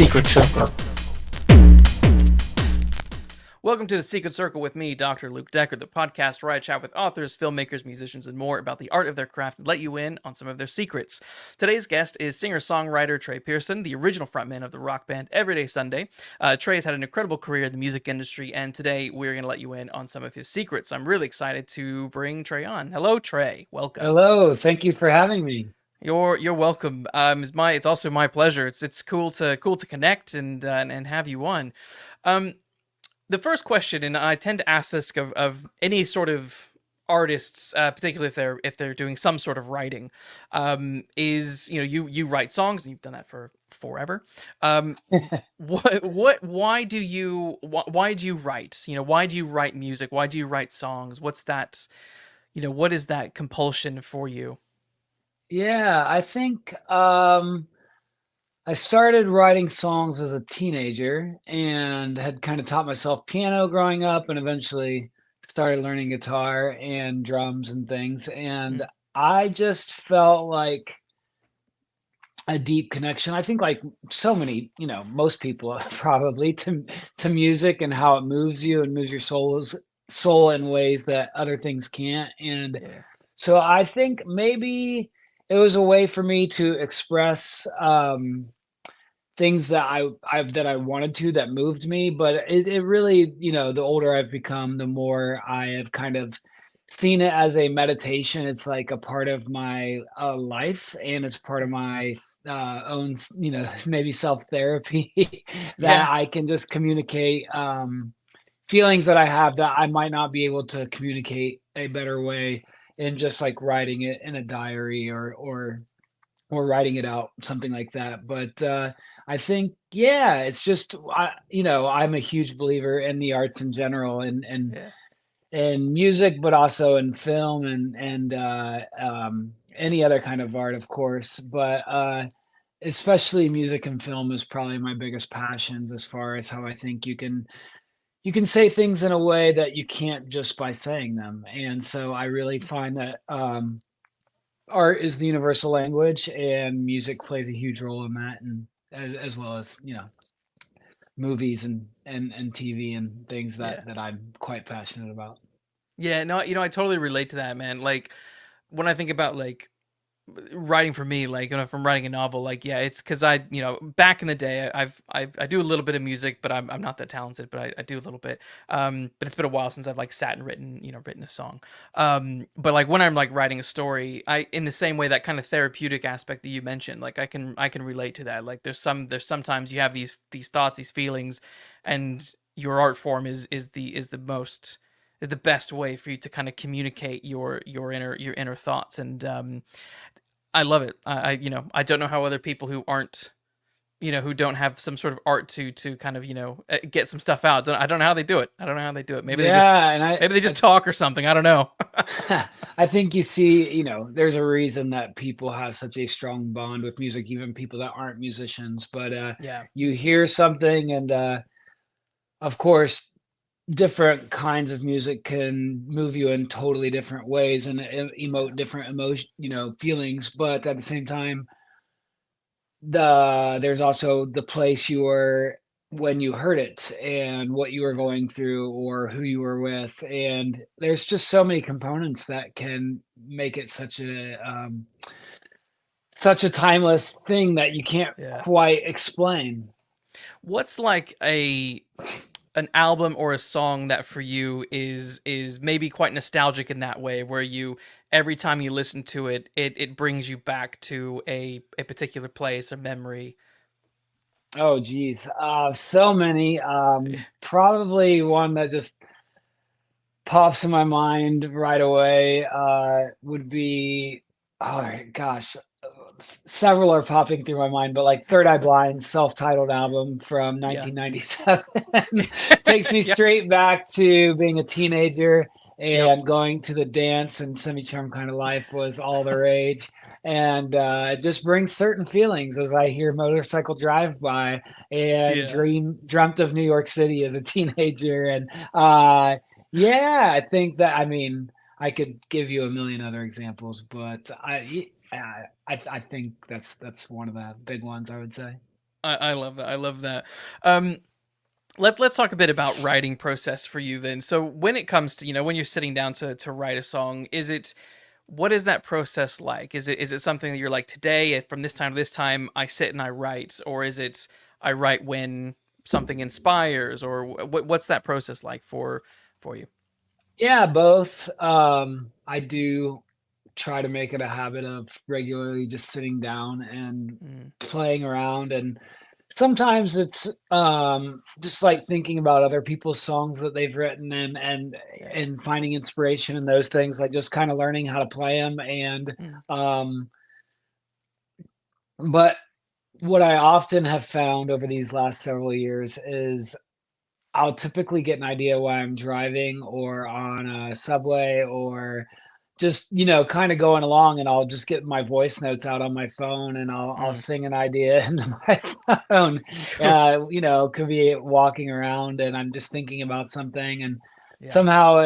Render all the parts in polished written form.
Secret Circle. Welcome to the Secret Circle with me, Dr. Luke Deckard, the podcast where I chat with authors, filmmakers, musicians, and more about the art of their craft and let you in on some of their secrets. Today's guest is singer-songwriter Trey Pearson, the original frontman of the rock band Everyday Sunday. Trey has had an incredible career in the music industry, and today we're going to let you in on some of his secrets. I'm really excited to bring Trey on. Hello, Trey. Welcome. Hello, thank you for having me. You're welcome. It's also my pleasure. It's cool to connect and have you on. Um, the first question, and I tend to ask this of any sort of artists, particularly if they're doing some sort of writing, is you write songs and you've done that for forever. Um, why do you write? Why do you write music? Why do you write songs? What's that? What is that compulsion for you? Yeah, I think I started writing songs as a teenager and had kind of taught myself piano growing up and eventually started learning guitar and drums and things. And Mm, I just felt like a deep connection. I think like so many, most people probably to music and how it moves you and moves your soul in ways that other things can't. And yeah, so I think maybe it was a way for me to express things that I wanted to that moved me. But it really, the older I've become, the more I have kind of seen it as a meditation. It's like a part of my life, and it's part of my own, maybe self therapy that yeah, I can just communicate feelings that I have that I might not be able to communicate a better way in just like writing it in a diary or writing it out, something like that. But I think, yeah, it's just I'm a huge believer in the arts in general and yeah. in music, but also in film and any other kind of art, of course. But especially music and film is probably my biggest passions as far as how I think you can say things in a way that you can't just by saying them. And so I really find that art is the universal language, and music plays a huge role in that, and as well as movies and TV and things Yeah. that I'm quite passionate about. Yeah, no, I totally relate to that, man. Like when I think about like writing for me, like if I'm writing a novel, like yeah, it's because back in the day, I do a little bit of music, but I'm not that talented, but I do a little bit. But it's been a while since I've like sat and written a song. But like when I'm like writing a story, I in the same way that kind of therapeutic aspect that you mentioned, like I can relate to that. Like there's sometimes you have these thoughts, these feelings, and your art form is the best way for you to kind of communicate your inner thoughts and I love it. I don't know how other people who aren't, who don't have some sort of art to kind of, get some stuff out. I don't know how they do it. I don't know how they do it. Yeah, and Maybe they just talk or something. I don't know. I think you see, there's a reason that people have such a strong bond with music, even people that aren't musicians. But Yeah. you hear something, and of course, different kinds of music can move you in totally different ways and Yeah. emote different emotion, feelings. But at the same time, there's also the place you were when you heard it and what you were Yeah. going through or who you were with, and there's just so many components that can make it such a timeless thing that you can't Yeah. quite explain. What's like a an album or a song that for you is maybe quite nostalgic in that way where you every time you listen to it it brings you back to a particular place or memory. Oh geez, so many. Probably one that just pops in my mind right away would be, oh gosh, several are popping through my mind, but like Third Eye Blind's self-titled album from Yeah. 1997 takes me Yeah. straight back to being a teenager Yep. and going to the dance, and Semi-Charmed Kind of Life was all the rage. And it just brings certain feelings as I hear Motorcycle Drive By and Yeah. dreamt of New York City as a teenager. And yeah, I think that, I mean, I could give you a million other examples, but I think that's one of the big ones I would say. I love that. I love that. Um, let's talk a bit about writing process for you then. So when it comes to, when you're sitting down to write a song, what is that process like? Is it something that you're like, today from this time to this time I sit and I write, or is it I write when something inspires, or what's that process like for you? Yeah, both. I do try to make it a habit of regularly just sitting down and Mm, playing around, and sometimes it's just like thinking about other people's songs that they've written, yeah. and finding inspiration in those things, like just kind of learning how to play them. And Mm, um but what I often have found over these last several years is I'll typically get an idea while I'm driving or on a subway, or just, kinda going along, and I'll just get my voice notes out on my phone, and I'll mm. sing an idea into my phone. Could be walking around and I'm just thinking about something, and Yeah. somehow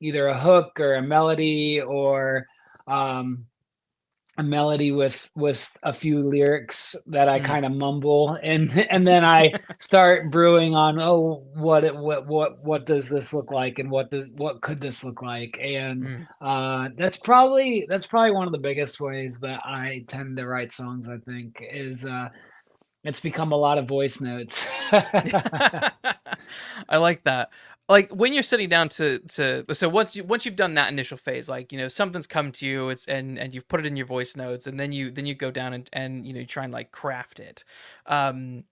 either a hook or a melody, or um a melody with a few lyrics that I Mm. kinda mumble, and and then I start brewing on, "Oh, what does this look like, and what could this look like?" And, Mm. that's probably one of the biggest ways that I tend to write songs, I think, is, it's become a lot of voice notes. I like that. Like when you're sitting down to so once you've done that initial phase, like something's come to you, it's and you've put it in your voice notes, and then you go down and you try and like craft it. Um,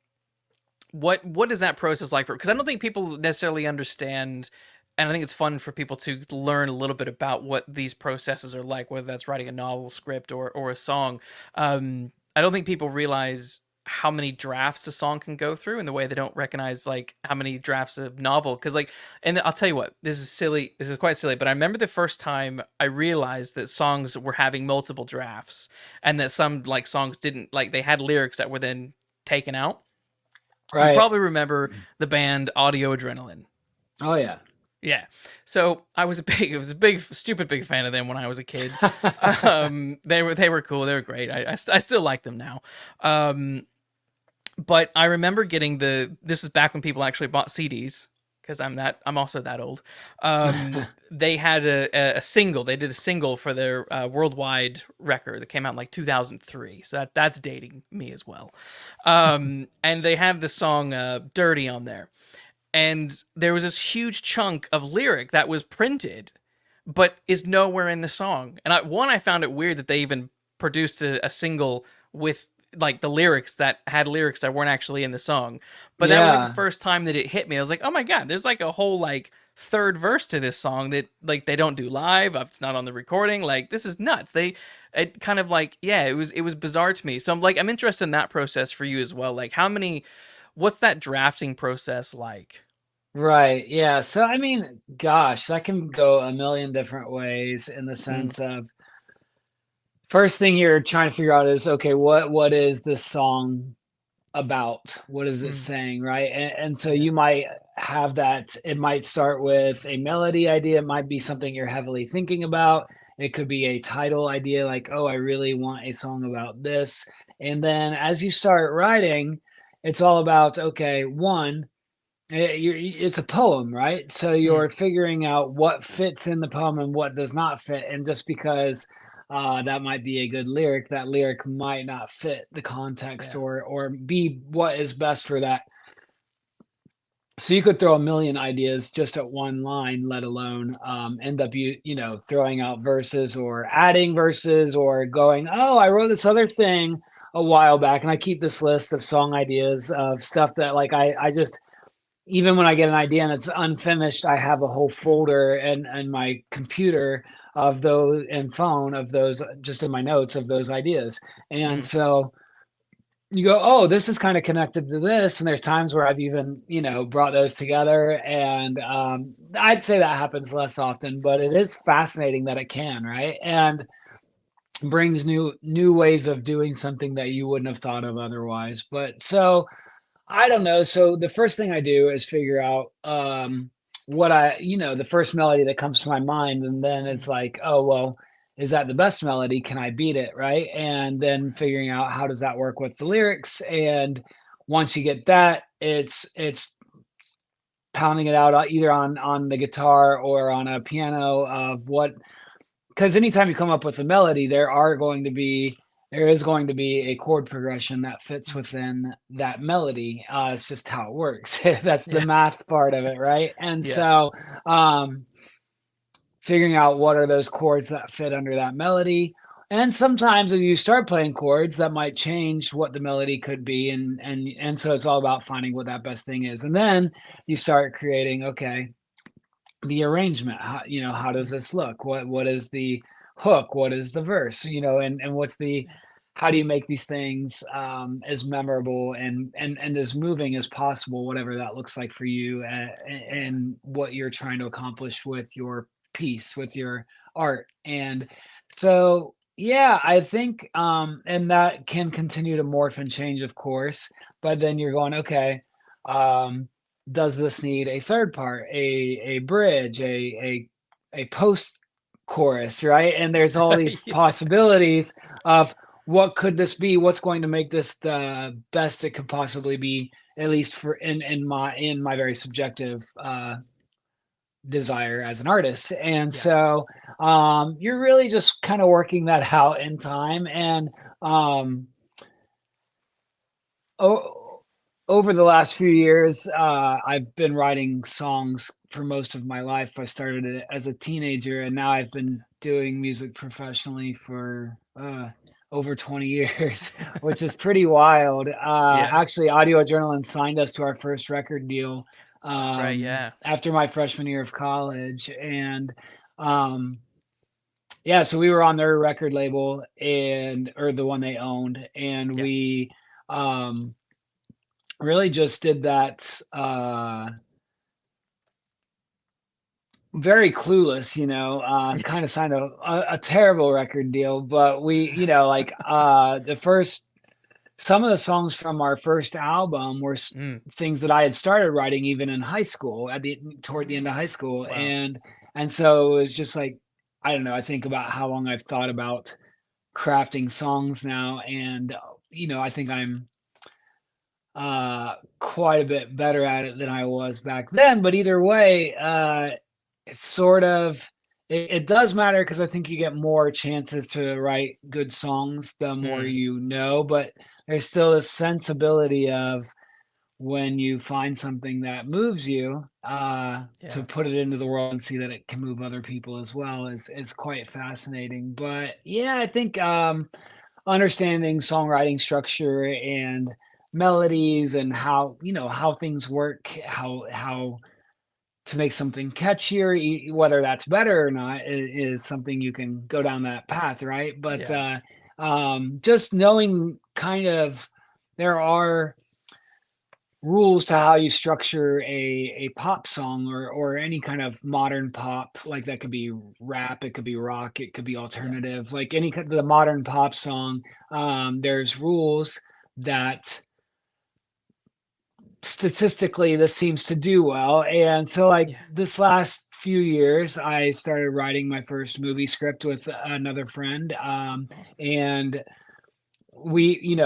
what is that process like for? Because I don't think people necessarily understand, and I think it's fun for people to learn a little bit about what these processes are like, whether that's writing a novel script or a song. I don't think people realize how many drafts a song can go through, in the way they don't recognize like how many drafts a novel. Because like, and I'll tell you what, this is silly, this is quite silly, but I remember the first time I realized that songs were having multiple drafts, and that some like songs didn't, like they had lyrics that were then taken out. You Right. probably remember the band Audio Adrenaline. Oh, yeah. Yeah. So it was a big, stupid big fan of them when I was a kid. They were cool. They were great. I still like them now. Um, but I remember getting this was back when people actually bought CDs, because I'm also that old. They had a single. They did a single for their worldwide record that came out in like 2003. So that's dating me as well. And they have the song "Dirty" on there, and there was this huge chunk of lyric that was printed but is nowhere in the song. And I found it weird that they even produced a single with like the lyrics that had lyrics that weren't actually in the song. But that was like the Yeah. first time that it hit me. I was like, oh my god, there's like a whole like third verse to this song that like they don't do live. It's not on the recording. Like this is nuts. It kind of like, yeah, it was bizarre to me. So I'm interested in that process for you as well. Like what's that drafting process like? Right. Yeah. So, I mean, gosh, that can go a million different ways, in the Mm, sense of, first thing you're trying to figure out is, okay, what is this song about? What is it mm, saying? Right. And so yeah. you might have that. It might start with a melody idea. It might be something you're heavily thinking about. It could be a title idea, like, oh, I really want a song about this. And then as you start writing, it's all about, okay, one, it's a poem, right? So Mm, you're figuring out what fits in the poem and what does not fit. And just because that might be a good lyric, that lyric might not fit the context, yeah. or be what is best for that. So you could throw a million ideas just at one line, let alone end up throwing out verses, or adding verses, or going, oh, I wrote this other thing a while back, and I keep this list of song ideas of stuff that, like, I just, even when I get an idea and it's unfinished, I have a whole Mm, folder and my computer of those, and phone of those, just in my notes of those ideas. And mm, so you go, oh, this is kind of connected to this. And there's times where I've even, brought those together. And I'd say that happens less often, but it is fascinating that it can, right? And brings new ways of doing something that you wouldn't have thought of otherwise. But so I don't know. So the first thing I do is figure out the first melody that comes to my mind, and then it's mm, like, oh well, is that the best melody? Can I beat it? Right. And then figuring out how does that work with the lyrics. And once you get that, it's pounding it out either on the guitar or on a piano of what, because anytime you come up with a melody, there is going to be a chord progression that fits within that melody. It's just how it works. That's the Yeah. math part of it, right? And Yeah. so, figuring out what are those chords that fit under that melody. And sometimes as you start playing chords, that might change what the melody could be, and so it's all about finding what that best thing is. And then you start creating, okay, the arrangement. How does this look? What is the hook? What is the verse? And what's the how do you make these things as memorable and as moving as possible, whatever that looks like for you, and what you're trying to accomplish with your piece, with your art. And so, yeah, I think, and that can continue to morph and change, of course. But then you're going, okay, um, does this need a third part, a bridge, a post chorus, right? And there's all these Yeah. possibilities of what could this be? What's going to make this the best it could possibly be, at least for in my very subjective desire as an artist. And Yeah. so you're really just kind of working that out in time. And um, o- over the last few years, I've been writing songs for most of my life. I started it as a teenager, and now I've been doing music professionally for over 20 years, which is pretty wild. Yeah. Actually, Audio Adrenaline signed us to our first record deal That's right. Yeah. after my freshman year of college, and um, yeah, so we were on their record label, and or the one they owned, and Yeah. we. Um, really just did that very clueless, kind of signed a terrible record deal, but we, like the first some of the songs from our first album were Mm. things that I had started writing even in high school, at the toward the end of high school. Wow. And so it was just like, I don't know, I think about how long I've thought about crafting songs now, and I think I'm quite a bit better at it than I was back then. But either way, it's sort of it does matter because I think you get more chances to write good songs the more Mm. you know. But there's still a sensibility of when you find something that moves you, to Yeah. put it into the world and see that it can move other people as well is quite fascinating. But yeah, I think understanding songwriting structure and melodies and how things work, how to make something catchier, whether that's better or not is something you can go down that path, right? But Yeah. just knowing kind of there are rules to how you structure a pop song or any kind of modern pop, like that could be rap, it could be rock, it could be Yeah. alternative, like the modern pop song. There's rules that statistically this seems to do well. And so like Yeah. this last few years I started writing my first movie script with another friend, Awesome. and we,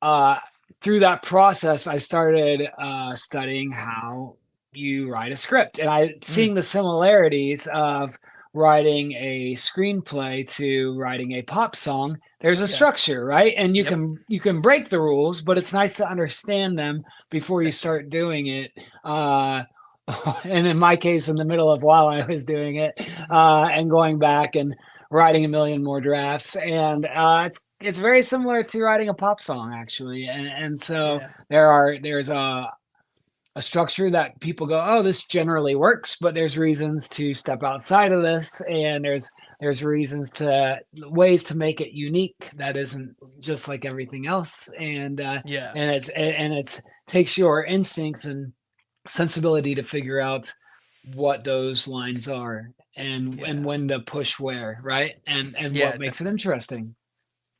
uh, through that process, I started studying how you write a script, and I Mm. seeing the similarities of writing a screenplay to writing a pop song. There's a Yeah. structure, right? And you Yep. can you can break the rules, but it's nice to understand them before you Definitely. start doing it. Uh, and in my case, in the middle of while I was doing it, and going back and writing a million more drafts, and it's very similar to writing a pop song actually, and so Yeah. there's a structure that people go, oh, this generally works, but there's reasons to step outside of this, and there's reasons to ways to make it unique that isn't just like everything else, Yeah. and it's takes your instincts and sensibility to figure out what those lines are and Yeah. when to push where, right? And Yeah. what makes it Definitely. interesting.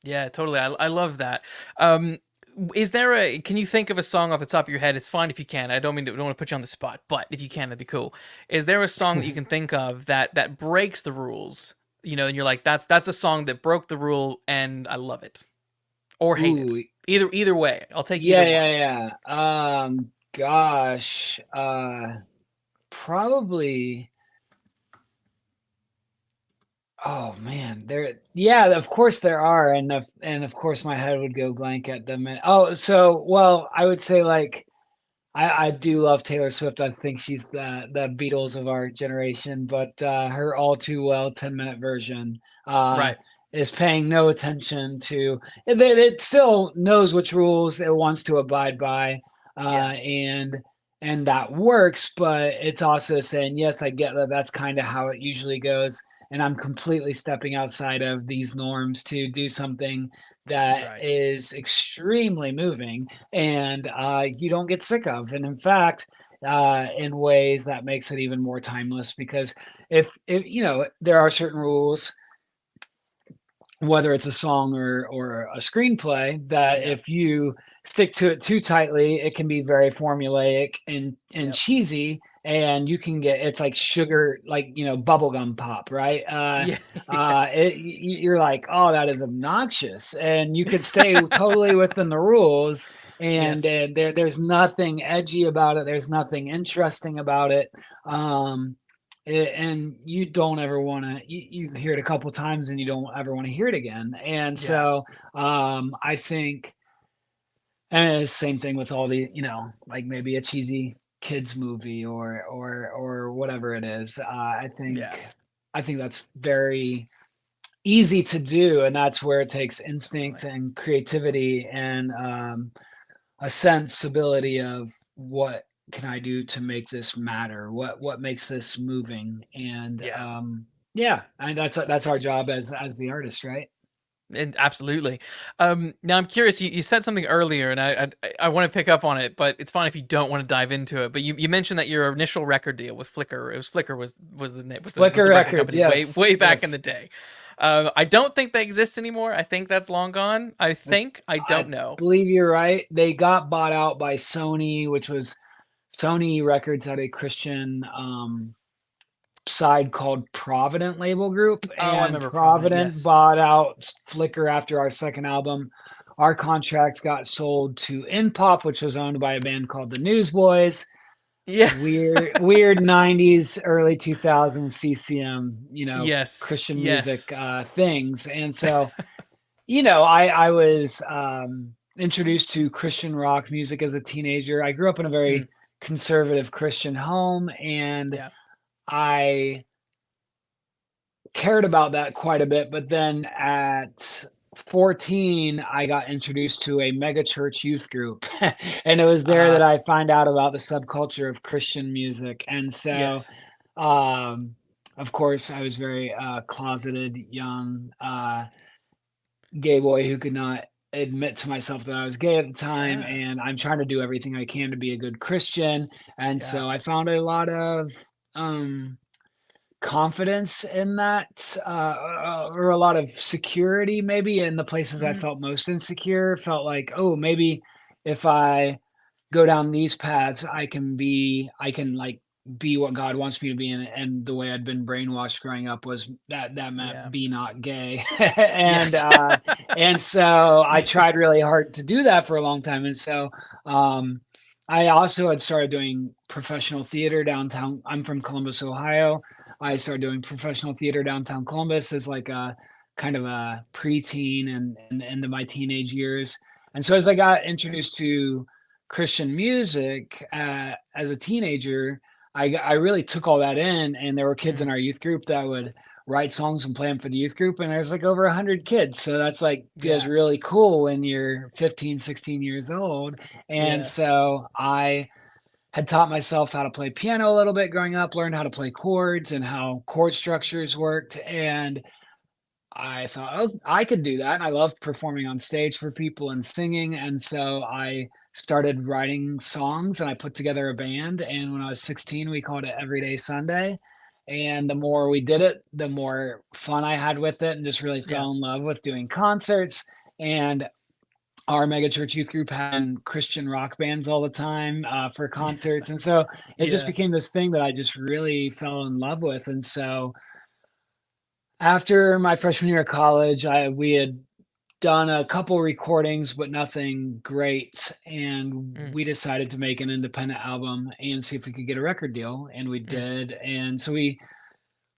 Yeah. Totally. I love that. Um, is there a? Can you think of a song off the top of your head? It's fine if you can. I don't want to put you on the spot, but if you can, that'd be cool. Is there a song that you can think of that breaks the rules, and you're like, that's a song that broke the rule and I love it or hate Ooh, it. Either way, I'll take either yeah, one. yeah. Gosh, probably. Oh man, yeah, of course there are, and of course my head would go blank at them. And oh, so well, I would say like I do love Taylor Swift. I think she's the Beatles of our generation, but her All Too Well 10-minute version uh, Right. is paying no attention to it still knows which rules it wants to abide by, Yeah. and that works, but it's also saying, yes, I get that that's kind of how it usually goes, and I'm completely stepping outside of these norms to do something that Right. is extremely moving and you don't get sick of. And in fact, in ways that makes it even more timeless because if you know there are certain rules, whether it's a song or a screenplay, that Yeah. if you stick to it too tightly, it can be very formulaic and Yep. cheesy, and you can get it's like sugar, like bubblegum pop, right? Yeah. Yeah. You're like, oh, that is obnoxious, and you could stay totally within the rules, Yes. and there's nothing edgy about it. There's nothing interesting about it. Um, and you don't ever want to you hear it a couple times and you don't ever want to hear it again, and Yeah. so I think, and it's the same thing with all the like maybe a cheesy kids movie or whatever it is. Yeah. I think that's very easy to do, and that's where it takes instinct Totally. and creativity and a sensibility of what can I do to make this matter? What makes this moving? And Yeah. yeah, and that's our job as the artist, right? And absolutely. Now I'm curious. You said something earlier, and I want to pick up on it, but it's fine if you don't want to dive into it. But you mentioned that your initial record deal with Flickr, it was Flickr was the name was Flickr the record Records, company way yes, way back in yes. the day. I don't think they exist anymore. I think that's long gone. I, I I don't know. believe you're right. They got bought out by Sony, which was Sony Records had a Christian side called Provident Label Group, Oh, I and remember Provident. Provident Yes. bought out Flickr after our second album. Our contract got sold to Inpop, which was owned by a band called the Newsboys. Yeah. Weird 90s, early 2000s CCM, Yes. Christian Yes. music things. And so, I was introduced to Christian rock music as a teenager. I grew up in a Mm, very conservative Christian home, and yeah. I cared about that quite a bit. But then at 14, I got introduced to a mega church youth group. And it was there Uh. that I find out about the subculture of Christian music. And so, Yes. um, of course, I was very closeted, young gay boy who could not admit to myself that I was gay at the time. Yeah. And I'm trying to do everything I can to be a good Christian. And Yeah. so I found a lot of confidence in that, or a lot of security maybe in the places I Mm, felt most insecure. Felt like, oh, maybe if I go down these paths, I can like be what God wants me to be. And the way I'd been brainwashed growing up was that meant yeah. be not gay. Yeah. And so I tried really hard to do that for a long time. And so, I also had started doing professional theater downtown. I'm from Columbus, Ohio. I started doing professional theater downtown Columbus as like a kind of a preteen and into my teenage years. And so as I got introduced to Christian music as a teenager, I really took all that in, and there were kids in Mm, our youth group that would write songs and play them for the youth group, and there's like over 100 kids. So that's like feels yeah. really cool when you're 15, 16 years old. And Yeah. so I had taught myself how to play piano a little bit growing up, learned how to play chords and how chord structures worked. And I thought, oh, I could do that. And I loved performing on stage for people and singing. And so I started writing songs and I put together a band. And when I was 16, we called it Everyday Sunday. And the more we did it, the more fun I had with it and just really Yeah. fell in love with doing concerts. And our megachurch youth group had Christian rock bands all the time for concerts. And so it just Yeah. became this thing that I just really fell in love with. And so After my freshman year of college, we had done a couple recordings, but nothing great. And Mm, we decided to make an independent album and see if we could get a record deal. And we mm, did. And so we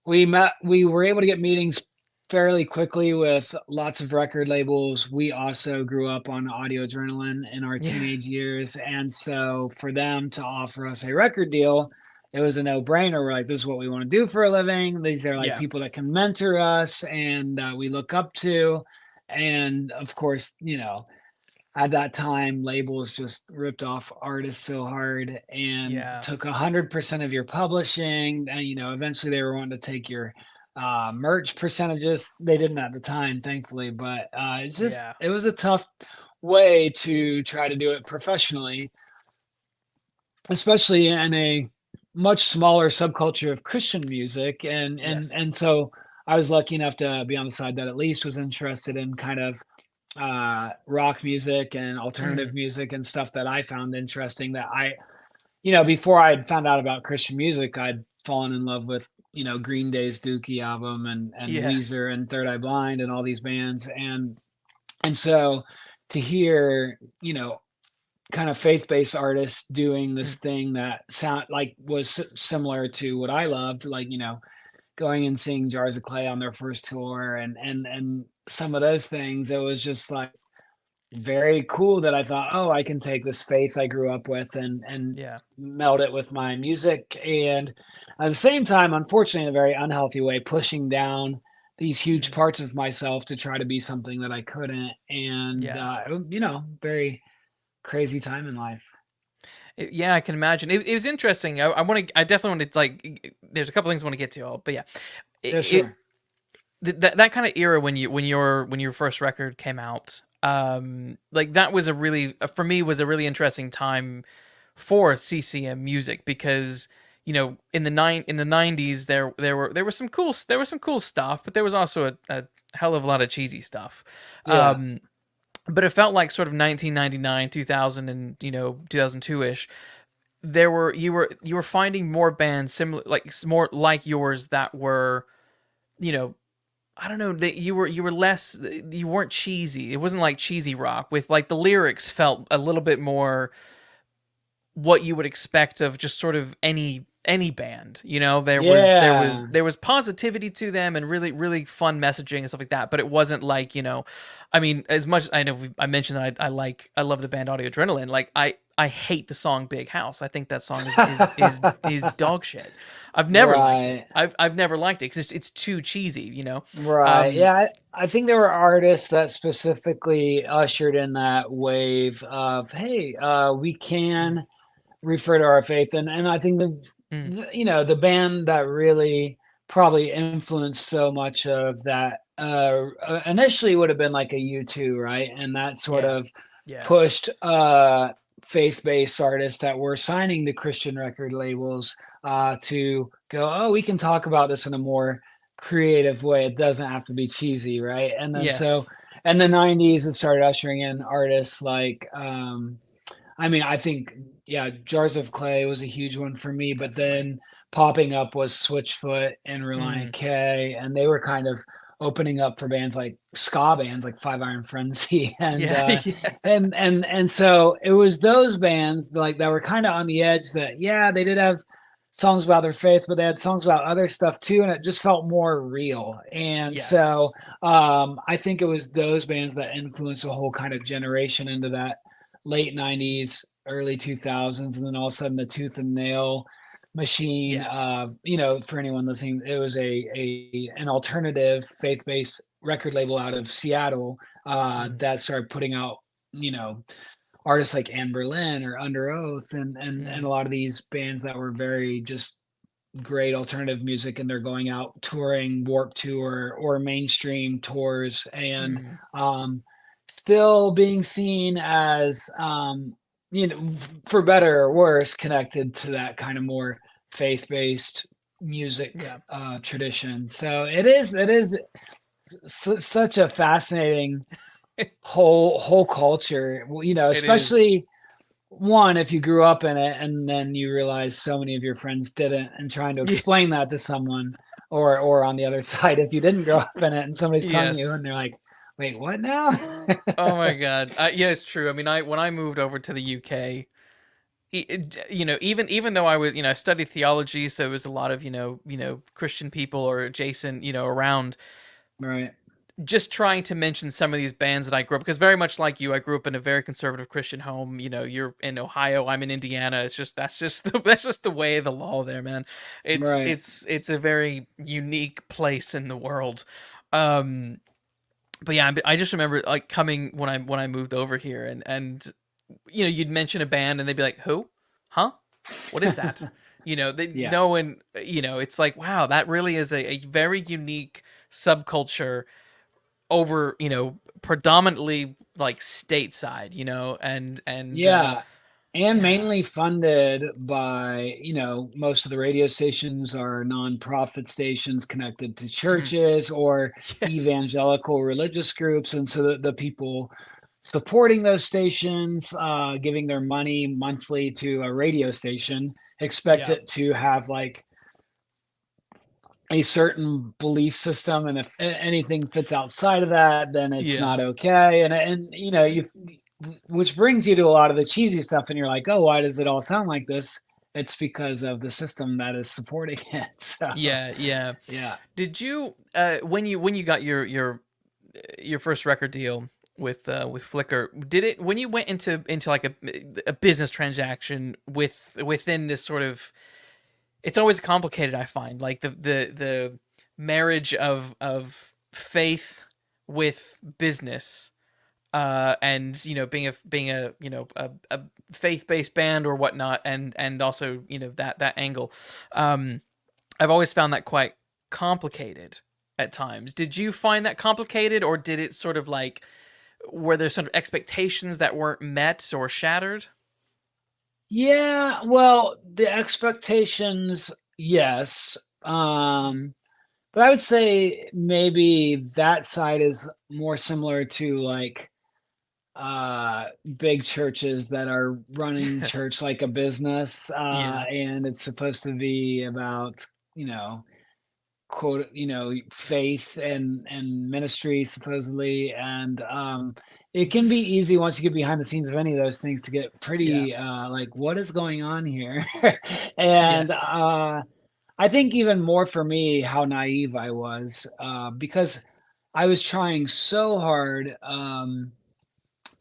were able to get meetings fairly quickly with lots of record labels. We also grew up on audio adrenaline in our yeah, teenage years. And so for them to offer us a record deal, it was a no-brainer. We're like, this is what we want to do for a living. These are like yeah, people that can mentor us and we look up to. And of course, at that time, labels just ripped off artists so hard and yeah, took 100% of your publishing. And, eventually they were wanting to take your merch percentages. They didn't at the time, thankfully, but yeah. it was a tough way to try to do it professionally, especially in a much smaller subculture of Christian music. Yes. And so I was lucky enough to be on the side that at least was interested in kind of rock music and alternative Mm, music and stuff that I found interesting that before I had found out about Christian music, I'd fallen in love with, Green Day's Dookie album and yeah. Weezer and Third Eye Blind and all these bands. And so to hear, kind of faith-based artists doing Mm, this thing that sound like was similar to what I loved, like, going and seeing Jars of Clay on their first tour and some of those things, it was just like very cool that I thought, oh, I can take this faith I grew up with and yeah. meld it with my music, and at the same time, unfortunately, in a very unhealthy way, pushing down these huge Mm, parts of myself to try to be something that I couldn't, and yeah. it was, very crazy time in life. Yeah, I can imagine. It was interesting. I want to. I definitely want to like. There's a couple things I want to get to all, but yeah, Yeah, it sure. that kind of era when your first record came out, like that was a really for me was a really interesting time for CCM music because in the 90s there was some cool stuff, but there was also a hell of a lot of cheesy stuff. Yeah. Um, but it felt like sort of 1999, 2000, and 2002ish. You were finding more bands similar, like more like yours that were, you know, I don't know, that you were less, you weren't cheesy. It wasn't like cheesy rock with like the lyrics felt a little bit more what you would expect of just sort of any band. Yeah. There was positivity to them and really really fun messaging and stuff like that. But it wasn't like I mean, as much as I know I mentioned that I love the band Audio Adrenaline. Like I hate the song Big House. I think that song is dog shit. I've never liked it. Right. I've never liked it because it's too cheesy. Right. Um, Yeah. I think there were artists that specifically ushered in that wave of, hey, we mm, can refer to our faith. And I think mm, the band that really probably influenced so much of that initially would have been like a U2, right? And that sort yeah, of yeah, pushed faith-based artists that were signing to Christian record labels to go, oh, we can talk about this in a more creative way. It doesn't have to be cheesy, right? And then so yes, in the 90s, it started ushering in artists like I mean, I think, yeah, Jars of Clay was a huge one for me, but definitely. then popping up was Switchfoot and Reliant Mm, K, and they were kind of opening up for bands like ska bands like Five Iron Frenzy yeah, yeah, and so it was those bands like that were kind of on the edge that yeah, they did have songs about their faith, but they had songs about other stuff too, and it just felt more real. And yeah. so I think it was those bands that influenced a whole kind of generation into that late 90s, early 2000s, and then all of a sudden the Tooth and Nail machine, Yeah. for anyone listening, it was an alternative faith-based record label out of Seattle Mm, that started putting out, you know, artists like Anne Berlin or Under Oath and mm, a lot of these bands that were very just great alternative music, and they're going out touring Warp Tour or mainstream tours and mm. um still being seen as for better or worse connected to that kind of more faith-based music Yeah. tradition. So it is such a fascinating whole culture, well, It is. especially one if you grew up in it and then you realize so many of your friends didn't, and trying to Yeah. explain that to someone, or on the other side, if you didn't grow up in it and somebody's telling you Yes. and they're like, wait, what now? Oh my God. Yeah, it's true. I mean, I when I moved over to the UK, even though I was, I studied theology, so it was a lot of, Christian people or adjacent, around. Right, Just trying to mention some of these bands that I grew up, because very much like you, I grew up in a very conservative Christian home. You're in Ohio, I'm in Indiana. It's just that's just the way of the law there, man. It's right. it's it's a very unique place in the world. Um, but yeah, I just remember like coming when I moved over here, and you'd mention a band and they'd be like, "Who? Huh? What is that?" They Yeah. know, and it's like, wow, that really is a very unique subculture over, predominantly like stateside, and Yeah. And yeah. mainly funded by, most of the radio stations are nonprofit stations connected to Mhm. churches or Yeah. evangelical religious groups. And so the people supporting those stations, giving their money monthly to a radio station, expect Yeah. it to have like a certain belief system. And if anything fits outside of that, then it's not Yeah. okay. And you which brings you to a lot of the cheesy stuff, and you're like, oh, why does it all sound like this? It's because of the system that is supporting it. So Yeah. Yeah. yeah. Did you when you got your first record deal with Flickr, did it when you went into like a business transaction within this sort of, it's always complicated, I find, like the marriage of faith with business, and being a a faith-based band or whatnot, and also that angle. um I've always found that quite complicated at times. Did you find that complicated, or did it sort of like, were there sort of expectations that weren't met or shattered? Yeah, well, the expectations, yes. But I would say maybe that side is more similar to like big churches that are running church like a business, Yeah. and it's supposed to be about, you know, quote, faith and ministry supposedly. And it can be easy once you get behind the scenes of any of those things to get Yeah. pretty like, what is going on here? And Yes. I think even more for me how naive I was, because I was trying so hard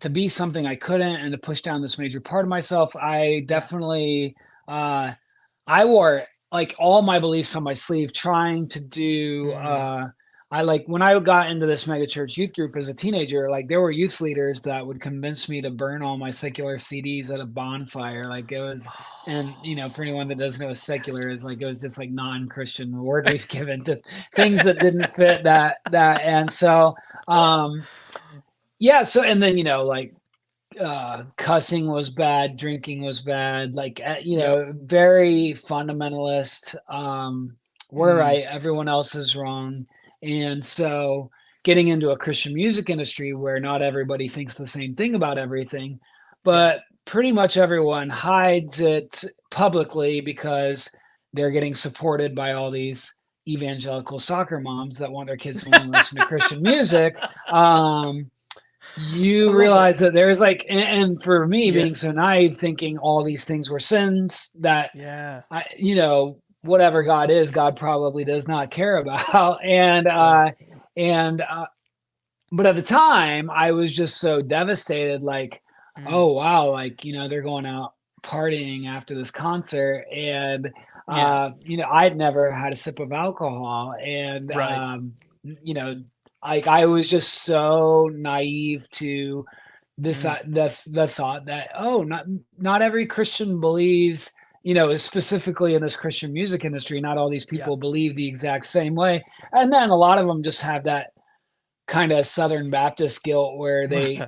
to be something I couldn't and to push down this major part of myself. I Yeah. definitely uh I wore like all my beliefs on my sleeve, trying to do Mm. I like when I got into this mega church youth group as a teenager, like there were youth leaders that would convince me to burn all my secular CDs at a bonfire. Like it was, and for anyone that doesn't know what secular is, like it was just like non-Christian word we've given to things that didn't fit that. And so yeah, so and then like cussing was bad, drinking was bad, like Yep. very fundamentalist, we're Mm. right, everyone else is wrong. And so getting into a Christian music industry where not everybody thinks the same thing about everything, Yeah. but pretty much everyone hides it publicly because they're getting supported by all these evangelical soccer moms that want their kids to only listen to Christian music. um I you love it. realize that there's like, and for me being Yes. so naive, thinking all these things were sins that Yeah. whatever God is, God probably does not care about. And Right. and but at the time I was just so devastated, like, Mm. oh wow, like they're going out partying after this concert. And Yeah. I'd never had a sip of alcohol. And Right. you know like I was just so naive to this, Mm. the thought that, oh, not every Christian believes, specifically in this Christian music industry, not all these Yeah. people believe the exact same way. And then a lot of them just have that kind of Southern Baptist guilt where they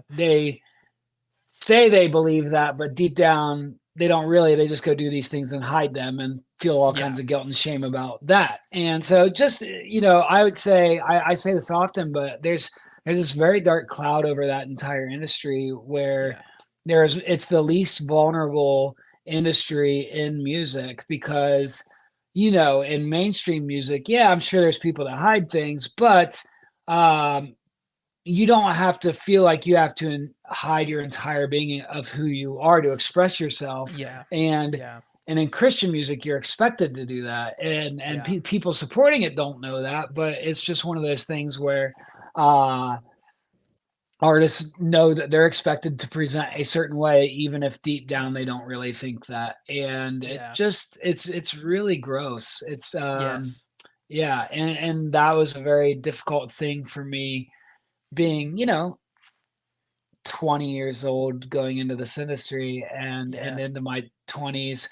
say they believe that, but deep down they don't really. They just go do these things and hide them and feel all Yeah. kinds of guilt and shame about that. And so, just I would say, I say this often, but there's this very dark cloud over that entire industry where Yeah. it's the least vulnerable industry in music because in mainstream music, yeah, I'm sure there's people that hide things, but um, you don't have to feel like you have to hide your entire being of who you are to express yourself. Yeah. And Yeah. and in Christian music, you're expected to do that. And Yeah. people supporting it don't know that, but it's just one of those things where uh, artists know that they're expected to present a certain way, even if deep down they don't really think that. And Yeah. it's really gross. It's Yes. yeah, and that was a very difficult thing for me being, 20 years old going into this industry and Yeah. into my 20s,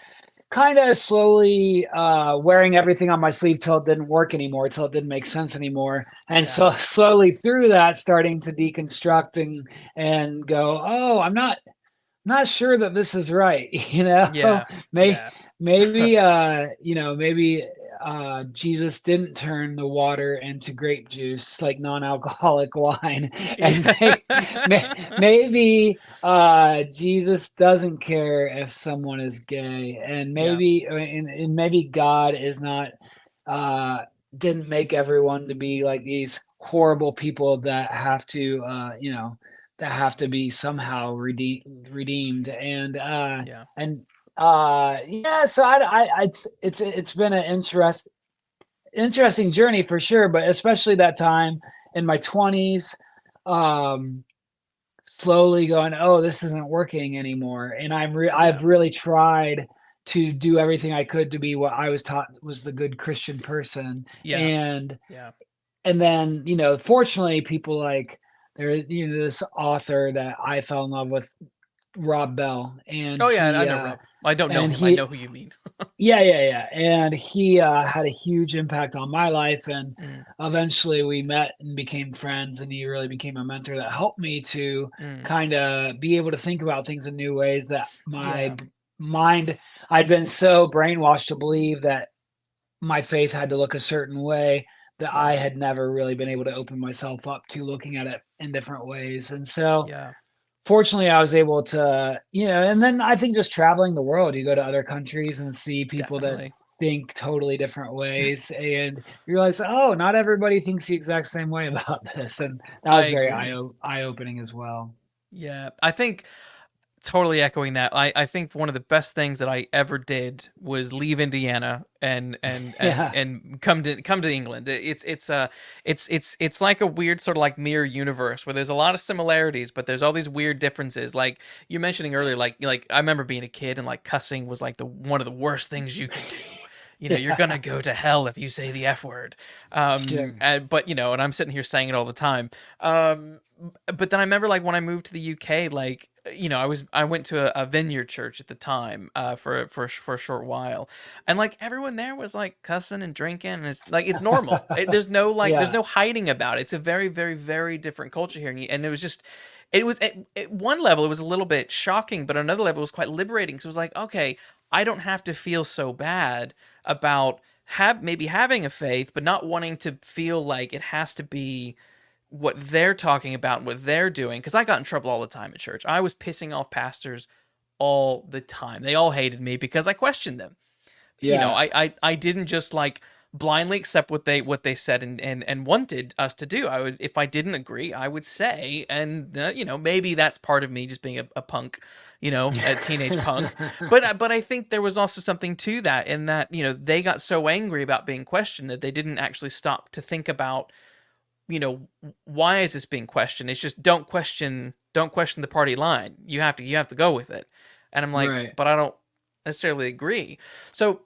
kind of slowly wearing everything on my sleeve till it didn't work anymore, till it didn't make sense anymore. And Yeah. so slowly through that, starting to deconstruct and go, oh, I'm not sure that this is right. Yeah. May Yeah. maybe Jesus didn't turn the water into grape juice like non-alcoholic wine, and Yeah. maybe Jesus doesn't care if someone is gay, and Yeah. maybe God is not uh, didn't make everyone to be like these horrible people that have to be somehow redeemed. Yeah. And yeah, so it's been an interesting journey for sure, but especially that time in my 20s, um slowly going, oh, this isn't working anymore, and Yeah. I've really tried to do everything I could to be what I was taught was the good Christian person. Yeah. and Yeah. and then, fortunately, people like this author that I fell in love with, Rob Bell, Oh yeah, I know Rob. I don't know and him. I he know who you mean. yeah, yeah, yeah, and he had a huge impact on my life, and Mm. eventually we met and became friends, and he really became a mentor that helped me to Mm. kind of be able to think about things in new ways that my Yeah. mind, I'd been so brainwashed to believe that my faith had to look a certain way that I Yeah. had never really been able to open myself up to looking at it in different ways. And so Yeah. fortunately I was able to, and then I think just traveling the world, you go to other countries and see people that Definitely. think totally different ways, and you realize, oh, not everybody thinks the exact same way about this. And that I was very agree. eye opening as well. Yeah. I think totally echoing that. I think one of the best things that I ever did was leave Indiana Yeah. and come to England. It's like a weird sort of like mirror universe where there's a lot of similarities, but there's all these weird differences. Like you're mentioning earlier, like I remember being a kid and like cussing was like the one of the worst things you could do. You're Yeah. gonna go to hell if you say the F word. Sure. But and I'm sitting here saying it all the time. Um, but then I remember like when I moved to the UK, like I went to a vineyard church at the time for a short while, and like everyone there was like cussing and drinking, and it's normal. There's Yeah. no hiding about it. It's a very very very different culture here, and it was just. It was at one level, it was a little bit shocking, but on another level, it was quite liberating. So it was like, okay, I don't have to feel so bad about maybe having a faith, but not wanting to feel like it has to be what they're talking about and what they're doing. Because I got in trouble all the time at church. I was pissing off pastors all the time. They all hated me because I questioned them. Yeah. I didn't just like blindly accept what they said and wanted us to do. I would, if I didn't agree, I would say, and maybe that's part of me just being a punk, a teenage punk. But I think there was also something to that in that they got so angry about being questioned that they didn't actually stop to think about why is this being questioned. It's just don't question the party line. You have to go with it. And I'm like, Right. but I don't necessarily agree. So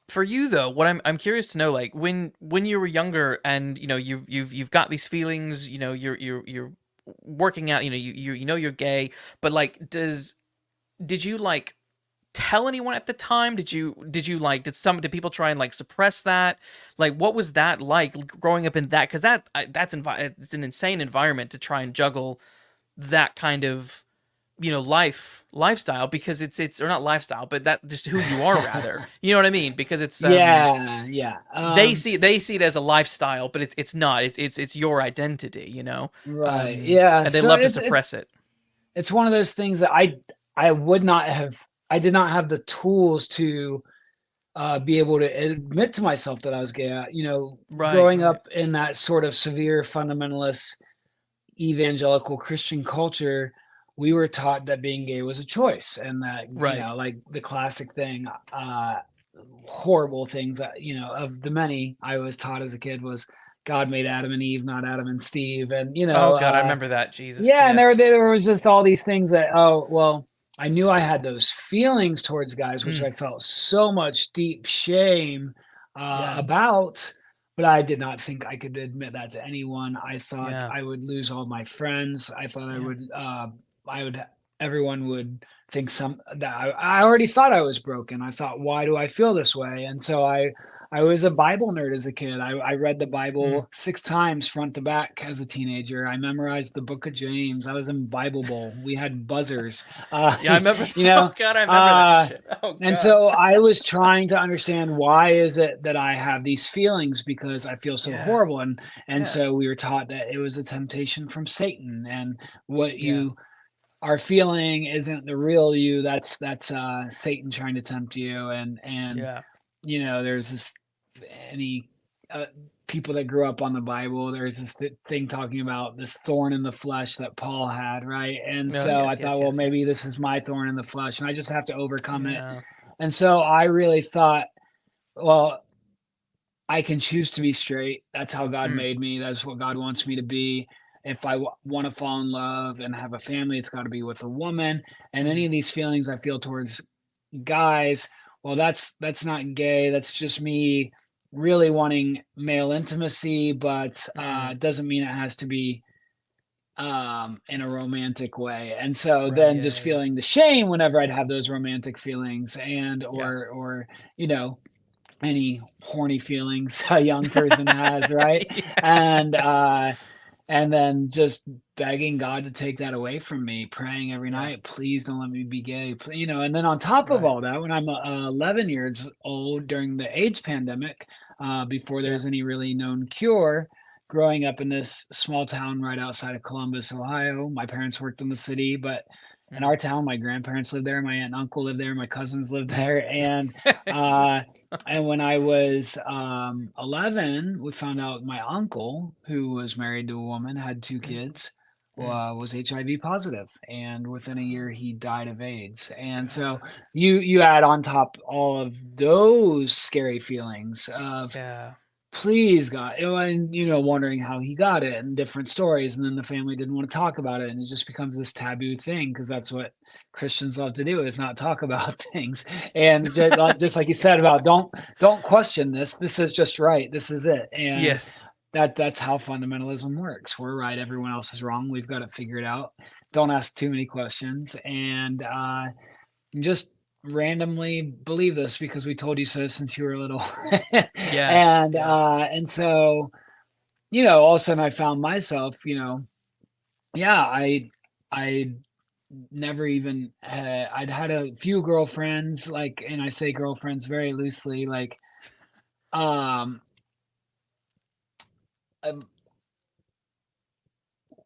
for you though, what I'm curious to know, like when you were younger and you've got these feelings, you're working out, you're gay, but like did you like tell anyone at the time? Did you like did people try and like suppress that? Like what was that like growing up in that? Because it's an insane environment to try and juggle that kind of lifestyle, because it's or not lifestyle, but that just who you are, rather, you know what I mean, because it's Yeah. Yeah. they see it as a lifestyle, but it's not, it's your identity, Right. Yeah. and they So love to it's suppress it. it's one of those things that I did not have the tools to be able to admit to myself that I was gay. Right, Growing right. up in that sort of severe fundamentalist evangelical Christian culture, we were taught that being gay was a choice, and that, Right. like the classic thing, horrible things that, of the many I was taught as a kid was God made Adam and Eve, not Adam and Steve, and Oh god, I remember that. Jesus. yeah, and Yes. there was just all these things that, oh, well, I knew I had those feelings towards guys, which Mm, I felt so much deep shame yeah. about, but I did not think I could admit that to anyone. I thought Yeah. I would lose all my friends. I thought Yeah. I would, everyone would think that I already thought I was broken. I thought, why do I feel this way? And so I was a Bible nerd as a kid. I read the Mm. Bible 6 times front to back as a teenager. I memorized the book of James. I was in Bible Bowl. We had buzzers, Yeah, I remember. you Oh know. god, I remember that Uh, shit. Oh and god. so I was trying to understand, why is it that I have these feelings, because I feel so Yeah. horrible. And Yeah. so we were taught that it was a temptation from Satan, and what Yeah. you are feeling isn't the real you. That's Satan trying to tempt you. And Yeah. there's this, any uh, people that grew up on the Bible, there's this thing talking about this thorn in the flesh that Paul had, right? And No, so I yes, yes, thought, well, yes, maybe yes. this is my thorn in the flesh, and I just have to overcome it. Yeah. And so I really thought, well, I can choose to be straight. That's how God Mm. made me. That's what God wants me to be. If I want to fall in love and have a family, it's got to be with a woman. And any Mm. of these feelings I feel towards guys, well, that's not gay. That's just me really wanting male intimacy, but Mm. it doesn't mean it has to be in a romantic way. And so Right. then Yeah. just Yeah. Yeah. feeling the shame whenever I'd have those romantic feelings, and Yeah. or you know any horny feelings a young person has, right? Yeah. And and then just begging God to take that away from me, praying every Yeah. night, please don't let me be gay, and then on top of Right. all that, when I'm 11 years old during the AIDS pandemic, before Yeah. there's any really known cure, growing up in this small town right outside of Columbus, Ohio, my parents worked in the city, but in Mm. our town, my grandparents lived there, my aunt and uncle lived there, my cousins lived there, uh, and when I was 11, we found out my uncle, who was married to a woman, had two Mm. kids, Mm. was HIV positive, and within a year Oh he died of AIDS. And so god. you add on top all of those scary feelings of, Yeah. please God, and wondering how he got it and different stories, and then the family didn't want to talk about it, and it just becomes this taboo thing, because that's what Christians love to do, is not talk about things. And just like you said about, don't question this. This is just right. This is it. And Yes. that's how fundamentalism works. We're right. Everyone else is wrong. We've got it figured out. Don't ask too many questions, and just randomly believe this because we told you so since you were little. Yeah. and Yeah. and so all of a sudden I found myself, yeah, I never even I'd had a few girlfriends, like, and I say girlfriends very loosely, like, um um,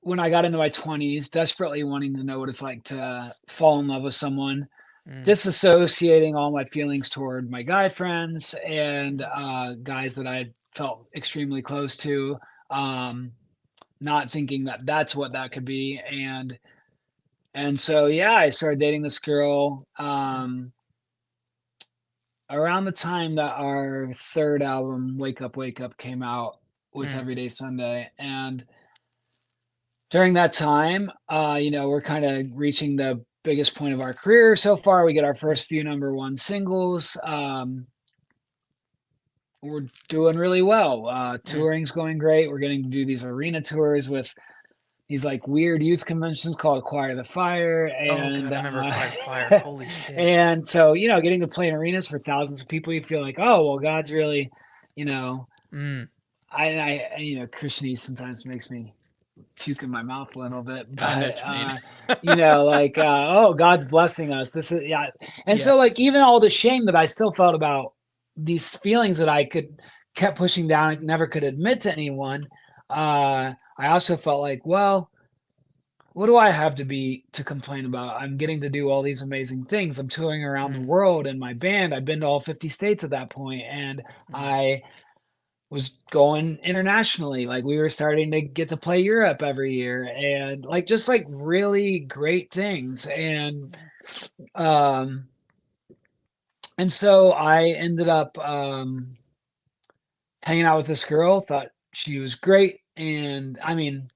when I got into my 20s, desperately wanting to know what it's like to fall in love with someone, Mm. disassociating all my feelings toward my guy friends and guys that I felt extremely close to, um, not thinking that that's what that could be. And so, yeah, I started dating this girl Mm. around the time that our third album, Wake Up, came out with Mm. Everyday Sunday. And during that time, we're kind of reaching the biggest point of our career so far. We get our Mm. first few number one singles. We're doing really well. Mm. Touring's going great. We're getting to do these arena tours with these like weird youth conventions called Choir the Fire, Oh and god, I remember Acquired Fire. Holy shit. and so getting to play in arenas for thousands of people, you feel like, oh well, God's really, you know, Mm. Christianese sometimes makes me puke in my mouth a little bit, I know but what you mean. like, oh, God's blessing us. This is, yeah. And so, like, Yes. even all the shame that I still felt about these feelings that I kept pushing down and never could admit to anyone, I also felt like, well, what do I have to complain about? I'm getting to do all these amazing things. I'm touring around the Mm, world in my band. I've been to all 50 states at that point, and mm, I was going internationally. Like we were starting to get to play Europe every year, and like just like really great things. yeah. Um and so I ended up hanging out with this girl, thought she was great. And I mean,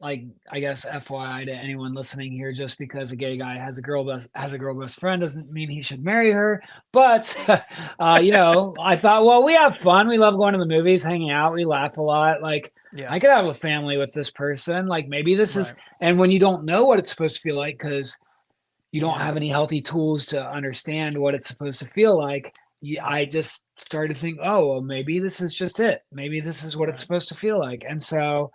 like, I guess FYI to anyone listening here, just because a gay guy has a girl best friend doesn't mean he should marry her. But I thought, well, we have fun. We love going to the movies, hanging out. We laugh a lot. Like, Yeah. I could have a family with this person. Like, maybe this is, Right. and when you don't know what it's supposed to feel like, because you don't Yeah. have any healthy tools to understand what it's supposed to feel like. Yeah. I just started to think, oh, well, maybe this is just it. Maybe this is what it's Right. supposed to feel like. And so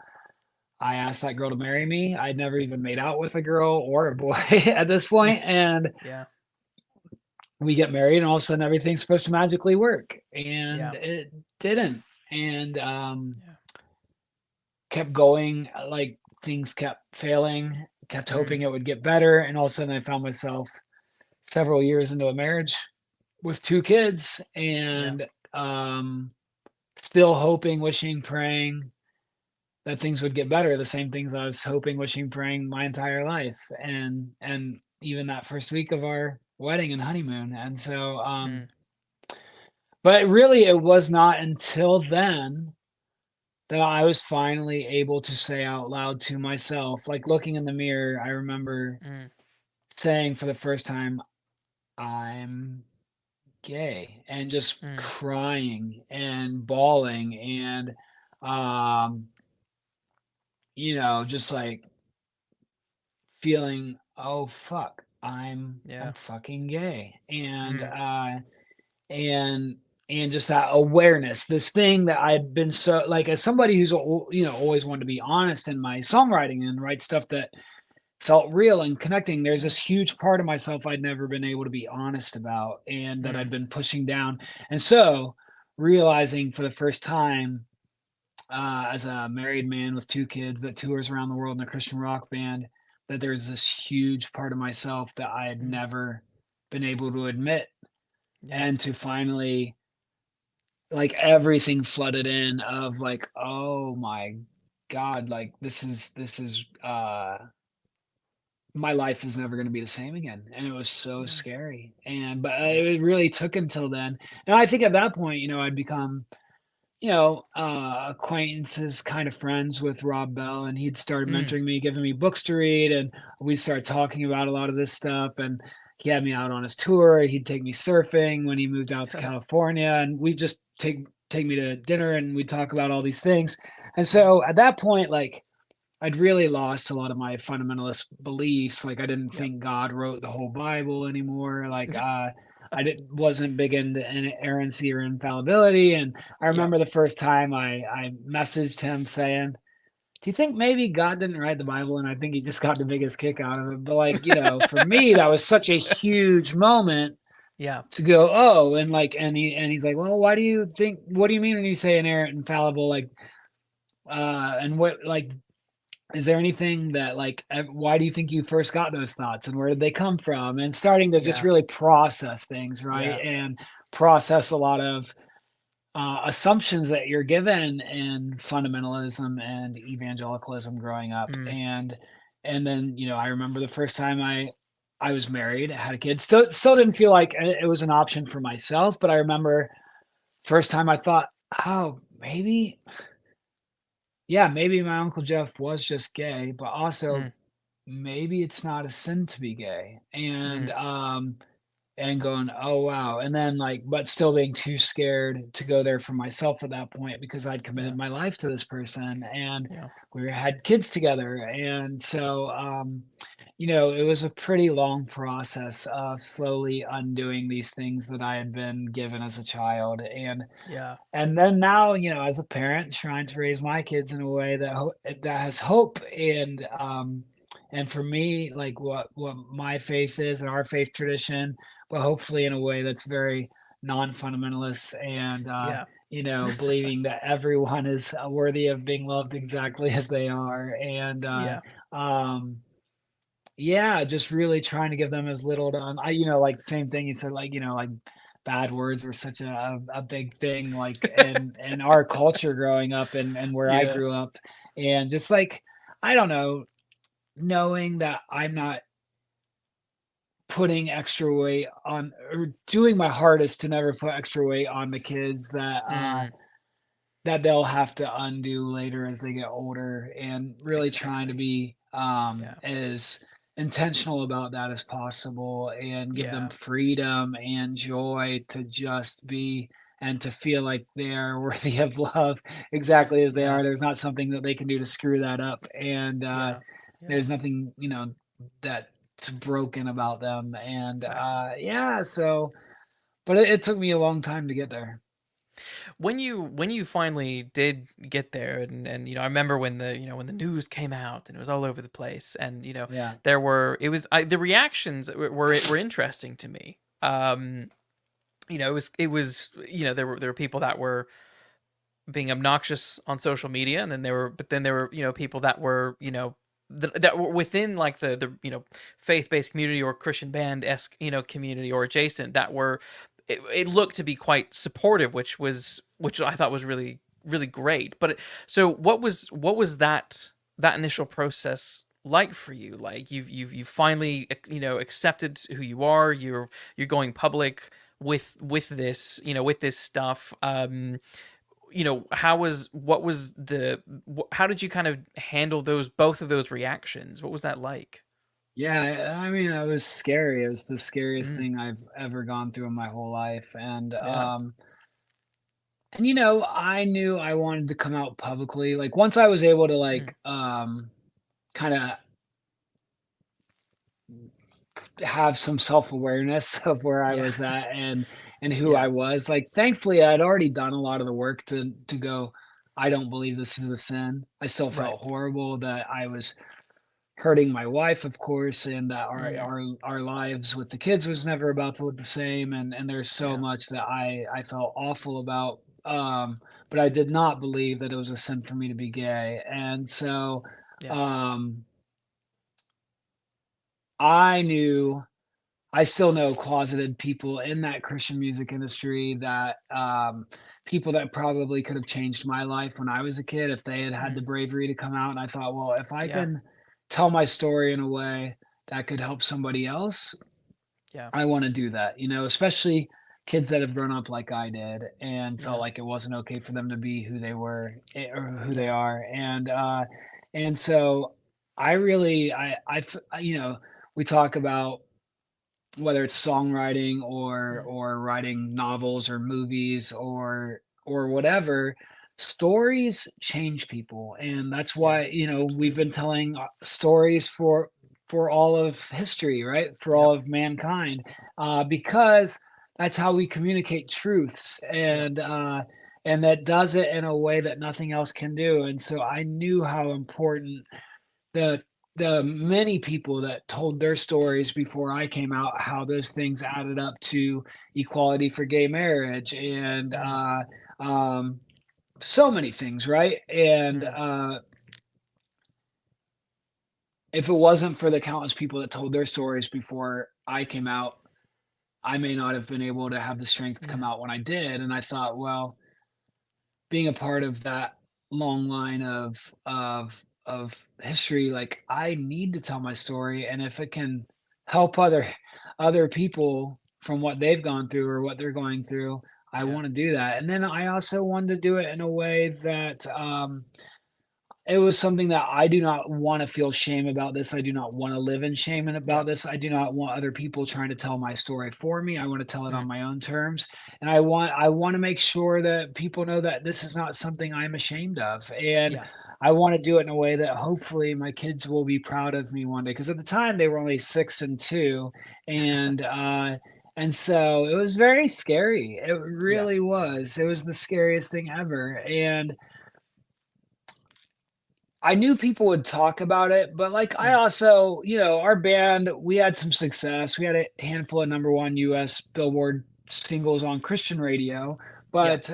I asked that girl to marry me. I'd never even made out with a girl or a boy at this Yeah. point. And Yeah. we get married, and all of a sudden everything's supposed to magically work. And Yeah. it didn't. And Yeah. kept going. Like things kept failing, kept Mm, hoping it would get better. And all of a sudden I found myself several years into a marriage with two kids, yeah. and still hoping, wishing, praying that things would get better. The same things I was hoping, wishing, praying my entire life, and even that first week of our wedding and honeymoon. And so, Mm, but really, it was not until then that I was finally able to say out loud to myself, like looking in the mirror. I remember mm, saying for the first time, "I'm gay," and just mm. crying and bawling and um just like feeling, oh fuck, I'm Yeah. fucking gay. And Mm, and and just that awareness, this thing that I'd been so like, as somebody who's always wanted to be honest in my songwriting and write stuff that felt real and connecting. There's yeah. this huge part of myself I'd never been able to be honest about, and that Mm, I'd been pushing down. And so realizing for the first time, as a married man with two kids that tours around the world in a Christian rock band, that there's this huge part of myself that I had mm. never been able to admit. Yeah. And to finally, like, everything flooded in of like, oh my God, like this is my life is never going to be the same again. And it was so Yeah. scary. And but Yeah. it really took until then. And I think at that point, I'd become, acquaintances, kind of friends with Rob Bell, and he'd started Mm. mentoring me, giving me books to read, and we started talking about a lot of this stuff. And he had me out on his tour. He'd take me surfing when he moved out to California, and we just take me to dinner, and we'd talk about all these things. And Yeah. so at that point, like, I'd really lost a lot of my fundamentalist beliefs. Like, I didn't Yep. think God wrote the whole Bible anymore. Like, wasn't big into inerrancy or infallibility. And I Yep. remember the first time I messaged him saying, "Do you think maybe God didn't write the Bible?" And I think he just got the biggest kick out of it. But like, for me, that was such a huge moment Yeah. to go, oh, and like, and he's like, well, why do you think? What do you mean when you say inerrant, infallible? Like, and what like is there anything that like why do you think you first got those thoughts, and where did they come from? And starting to just Yeah. really process things, right? Yeah. And process a lot of assumptions that you're given in fundamentalism and evangelicalism growing up. Mm. And then I remember the first time I was married, I had a kid. Still didn't feel like it was an option for myself, but I remember first time I thought, oh, maybe my Uncle Jeff was just gay, but also Mm. maybe it's not a sin to be gay. Mm. And going, oh wow. And then like, but still being too scared to go there for myself at that point, because I'd Yeah. committed my life to this person, and Yeah. we had kids together. And so, it was a pretty long process of slowly undoing these things that I had been given as a child. Yeah. And then now, as a parent, trying to raise my kids in a way that has hope. And for me, like what my faith is and our faith tradition, but hopefully in a way that's very non-fundamentalist, and Yeah. believing that everyone is worthy of being loved exactly as they are. And Yeah. um Yeah, just really trying to give them as little to like, same thing you said, like, like, bad words were such a big thing, like, in our culture growing up and where I Yeah. grew up, and just, like, I don't know, knowing that I'm not putting extra weight on or doing my hardest to never put extra weight on the kids Mm, that they'll have to undo later as they get older, and really trying to exactly. be Yeah. as intentional about that as possible and give them Yeah. freedom and joy to just be and to feel like they're worthy of love exactly as they Yeah. are. There's not something that they can do to screw that up. And Yeah. Yeah. there's nothing, that's broken about them. And Exactly. yeah, so, but it took me a long time to get there. When you finally did get there, and I remember when the news came out and it was all over the place, and Yeah. there were it was the reactions were interesting to me. It was there were people that were being obnoxious on social media, and then there were people that were that were within like the faith-based community or Christian band esque community or adjacent, that were it looked to be quite supportive, which I thought was really really great. So what was that initial process like for you? Like you've finally accepted who you are. You're going public with this with this stuff. How did you kind of handle both of those reactions? What was that like? Yeah, I mean, it was scary. It was the scariest Mm, thing I've ever gone through in my whole life, yeah. and I knew I wanted to come out publicly. Like once I was able to Mm, like kind of have some self-awareness of where I yeah. was at and who I Yeah. was. Like thankfully I'd already done a lot of the work to go, I don't believe this is a sin. I still Right. felt horrible that I was hurting my wife, of course, and that Mm, our lives with the kids was never about to look the same, and there's so yeah. much that I felt awful about, but I did not believe that it was a sin for me to be gay, and so, Yeah. um, I knew I still know closeted people in that Christian music industry that, people that probably could have changed my life when I was a kid if they had had the Mm, bravery to come out, and I thought, "Well, if I yeah. can tell my story in a way that could help somebody else, Yeah. I wanna do that," especially kids that have grown up like I did and felt Yeah. like it wasn't okay for them to be who they were, or who they Yeah. are, and so I really I f we talk about whether it's songwriting Mm, or writing novels or movies or whatever, stories change people, and that's yeah. why we've Absolutely. been telling stories for all of history, right? For all Yep. of mankind, because that's how we communicate truths, Yep. and that does it in a way that nothing else can do. And so I knew how important the the many people that told their stories before I came out, how those things added up to equality for gay marriage and Mm, um, so many things, right? And mm, if it wasn't for the countless people that told their stories before I came out, I may not have been able to have the strength to come mm, out when I did. And I thought, well, being a part of that long line of history, like, I need to tell my story, and if it can help other people from what they've gone through or what they're going through, I yeah. wanna do that, and then I also wanted to do it in a way that, it was something that I do not wanna feel shame about this, I do not wanna live in shame and about Yep. this, I do not want other people trying to tell my story for me, I wanna tell it Mm, on my own terms, and I wanna make sure that people know that this is not something I'm ashamed of, and yeah. I wanna do it in a way that hopefully my kids will be proud of me one day. Because at the time, they were only 6 and 2, and so it was very scary, it Yeah. really was, it was the scariest thing ever, and I knew people would talk about it, but, like, I Mm, also our band, we had some success. We had a handful of number 1 US Billboard singles on Christian radio, yep. but,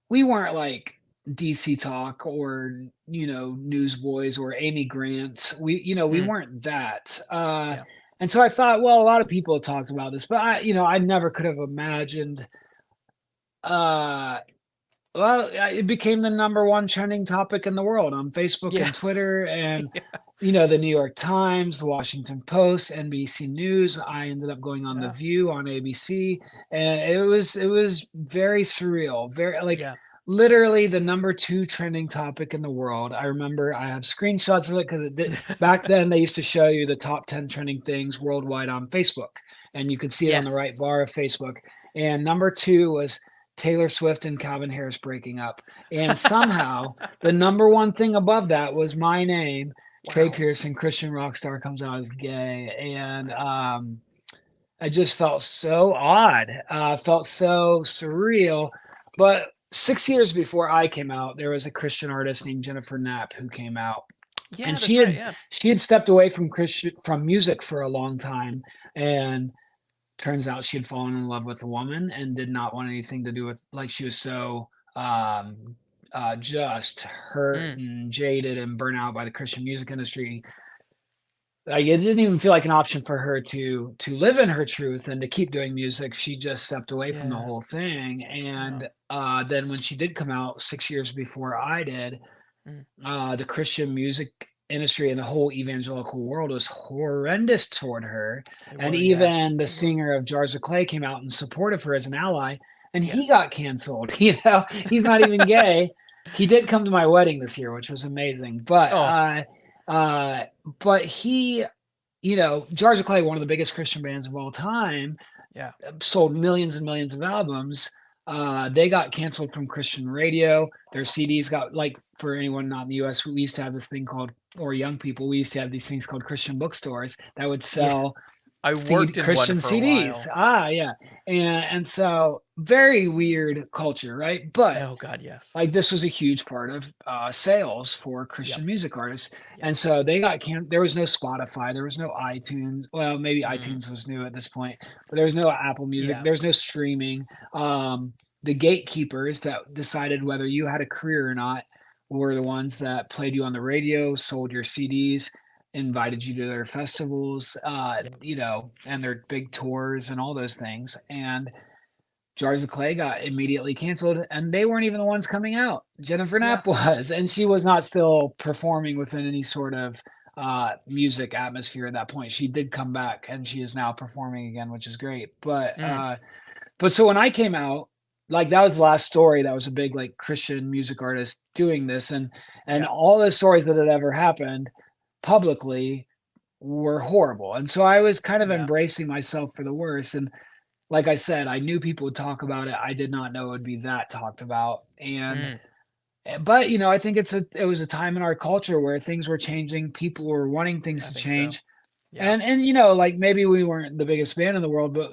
we weren't, like, DC Talk or, Newsboys or Amy Grant. We Mm, weren't that. yeah. And so I thought, well, a lot of people talked about this, but I never could have imagined, uh, well, it became the number one trending topic in the world on Facebook Yeah. and Twitter, and Yeah. the New York Times, the Washington Post, NBC News. I ended up going on The Yeah. View on ABC, and it was very surreal, very like Yeah. literally the number two trending topic in the world. I remember I have screenshots of it because it did back then. They used to show you the top 10 trending things worldwide on Facebook, and you could see it on the Yes. right bar of Facebook. And number two was Taylor Swift and Calvin Harris breaking up. And somehow the number one thing above that was my name, Trey Wow. Pearson, Christian rock star, comes out as gay. And Wow. I just felt so odd, felt so surreal. But 6 years before I came out, there was a Christian artist named Jennifer Knapp who came out. Yeah, And that's right. Yeah. she had stepped away from music for a long time, and turns out she had fallen in love with a woman and did not want anything to do with, like, she was so just hurt Mm, and jaded and burnt out by the Christian music industry. Like, it didn't even feel like an option for her to live in her truth and to keep doing music. She just stepped away from the yeah. whole thing. Wow. And then when she did come out 6 years before I did, Mm, the Christian music industry and the whole evangelical world was horrendous toward her. they And were. Yeah. even the They were. singer of Jars of Clay came out and supported her as an ally, and he Yes. got canceled. He's not even gay. He did come to my wedding this year, which was amazing. Oh. Uh, but he, Jars of Clay, one of the biggest Christian bands of all time, Yeah. sold millions and millions of albums. They got canceled from Christian radio. Their CDs got, like, for anyone not in the US, we used to have this thing called, or young people, we used to have these things called Christian bookstores that would Yeah. sell I worked in one Christian for a CDs. while. Yeah. And so very weird culture, right? But Oh God, yes. like, this was a huge part of sales for Yep. Christian music artists. Yep. And so they got there was no Spotify, there was no iTunes. Well, maybe Mm, iTunes was new at this point, but there was no Apple Music, yeah. there's no streaming. The gatekeepers that decided whether you had a career or not were the ones that played you on the radio, sold your CDs, invited you to their festivals, Yep. and their big tours and all those things. And Jars of Clay got immediately canceled, and they weren't even the ones coming out. Jennifer Yeah. Knapp was, and she was not still performing within any sort of music atmosphere at that point. She did come back, and she is now performing again, which is great. Mm, But so when I came out, like, that was the last story. That was a big, like, Christian music artist doing this, and yeah. all the stories that had ever happened publicly were horrible. And so I was kind of Yeah. embracing myself for the worst. And like I said, I knew people would talk about it. I did not know it would be that talked about. And Mm, but I think it was a time in our culture where things were changing. People were wanting things I to think so. change. Yeah. And like, maybe we weren't the biggest band in the world, but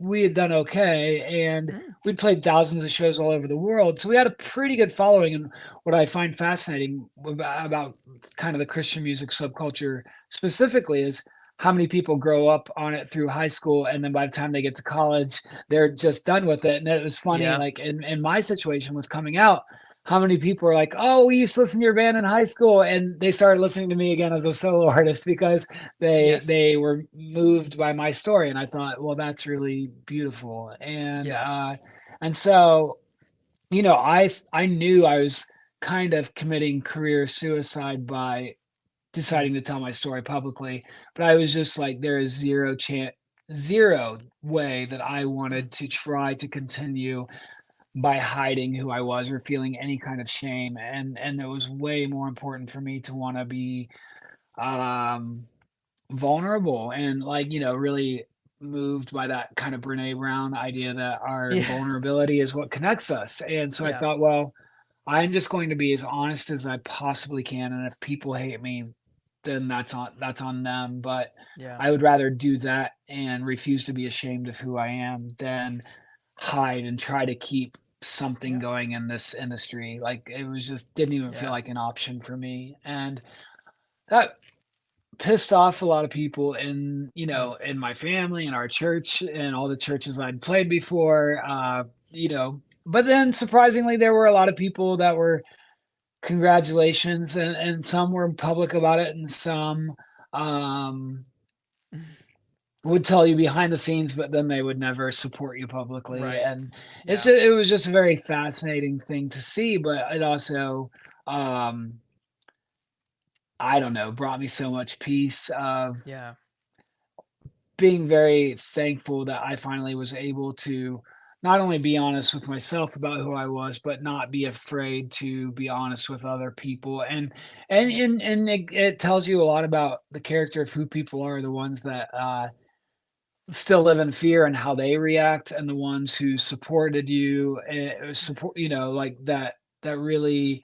we had done okay, and Mm, we'd played thousands of shows all over the world. So we had a pretty good following. And what I find fascinating about kind of the Christian music subculture specifically is how many people grow up on it through high school, and then by the time they get to college, they're just done with it. And it was funny, yeah. like, in my situation with coming out, how many people are like, "Oh, we used to listen to your band in high school," and they started listening to me again as a solo artist because they Yes. they were moved by my story. And I thought, well, that's really beautiful. Yeah. And so, I knew I was kind of committing career suicide by Mm, deciding to tell my story publicly, but I was just like, there is zero way that I mm, wanted to try to continue by hiding who I was or feeling any kind of shame. And it was way more important for me to want to be um vulnerable and, like, really moved by that kind of Brene Brown idea that our yeah. vulnerability is what connects us. And so I Yeah. thought, well, I'm just going to be as honest as I possibly can. And if people hate me, then that's on them. But Yeah. I would rather do that and refuse to be ashamed of who I am than hide and try to keep something Yeah. going in this industry. Like, it was just didn't even feel Yeah. like an option for me. And that pissed off a lot of people Mm, in my family and our church and all the churches I'd played before. but then surprisingly, there were a lot of people that were congratulations, and some were public about it, and some um, would tell you behind the scenes, but then they would never support you publicly. Right. And Yeah. it was just a very fascinating thing to see, but it also, um, I don't know, brought me so much peace of Yeah. being very thankful that I finally was able to not only be honest with myself about who I was, but not be afraid to be honest with other people. And it tells you a lot about the character of who people are, the ones that still live in fear and how they react, and the ones who supported you, support, like that really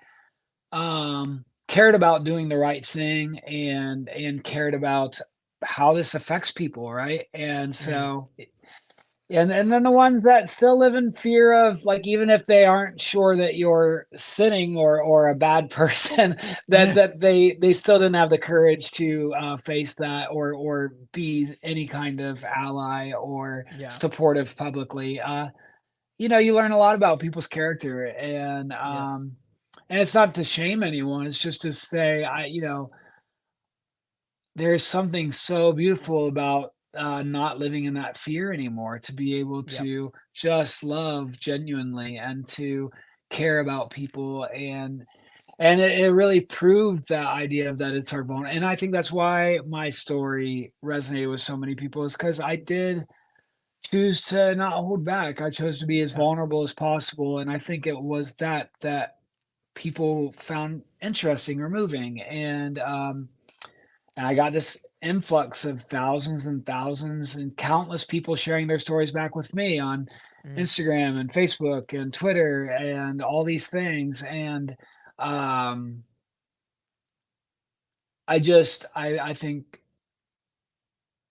cared about doing the right thing, and cared about how this affects people, right? And Mm. so, and then the ones that still live in fear of, like, even if they aren't sure that you're sinning or a bad person, that they still didn't have the courage to face that, or be any kind of ally or Yeah. supportive publicly. You learn a lot about people's character, Yep. and it's not to shame anyone. It's just to say, there's something so beautiful about not living in that fear anymore, to be able Yep. to just love genuinely and to care about people, and it really proved that idea of that it's our bone. And I think that's why my story resonated with so many people, is because I did choose to not hold back. I chose to be as Yeah. vulnerable as possible, and I think it was that people found interesting or moving, and I got this influx of thousands and thousands and countless people sharing their stories back with me on Mm. Instagram and Facebook and Twitter and all these things. And um, I think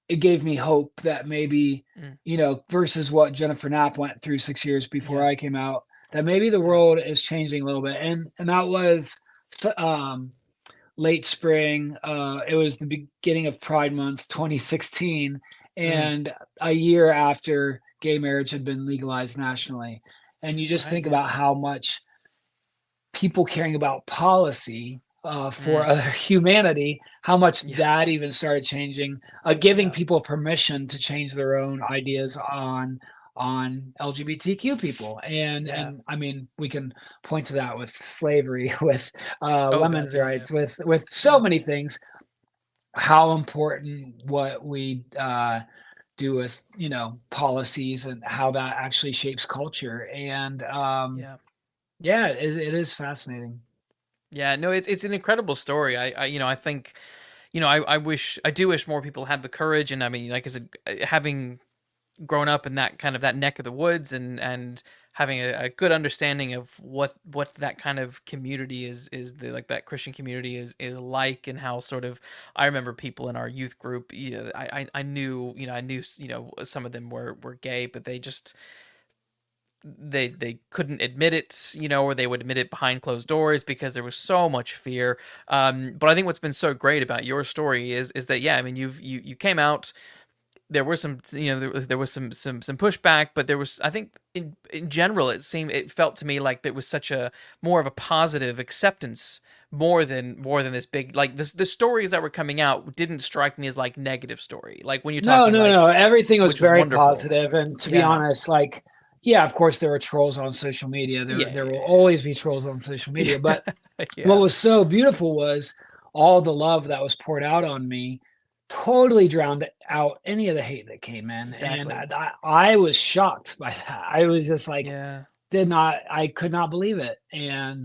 it gave me hope that maybe, Mm. versus what Jennifer Knapp went through 6 years before Yeah. I came out, that maybe the Yeah. world is changing a little bit. And that was um, late spring. It was the beginning of Pride Month 2016, Mm. and a year after gay marriage had been legalized nationally. And you just Right. think Yeah. about how much people caring about policy for Mm. other humanity, how much Yeah. that even started changing, giving Yeah. people permission to change their own ideas on LGBTQ people. and Yeah. and I mean, we can point to that with slavery, with Oh God. women's Yeah. Yeah. rights, with so Yeah. many things. How important what we do with policies, and how that actually shapes culture. And Yeah. yeah, it is fascinating. Yeah. No, it's an incredible story. I think, I do wish more people had the courage. And I mean, like I said, having grown up in that kind of that neck of the woods, and having a good understanding of what that kind of community is the like that Christian community is like, and how sort of I remember people in our youth group. I knew, some of them were gay, but they just they couldn't admit it, or they would admit it behind closed doors because there was so much fear. But I think what's been so great about your story is that, yeah, I mean, you came out. There were some, there was some pushback, but there was, I think, in general, it felt to me like there was such a more of a positive acceptance, more than this big, like, this the stories that were coming out didn't strike me as like negative story, like when you're No, talking no, no. like, Everything was which was very wonderful. positive, and to be Yeah. honest, like, yeah, of course there were trolls on social media. There Yeah. there will always be trolls on social media, Yeah. but what Yeah. was so beautiful was all the love that was poured out on me totally drowned out any of the hate that came in, and Exactly. I was shocked by that. I was just like, Yeah. I could not believe it, and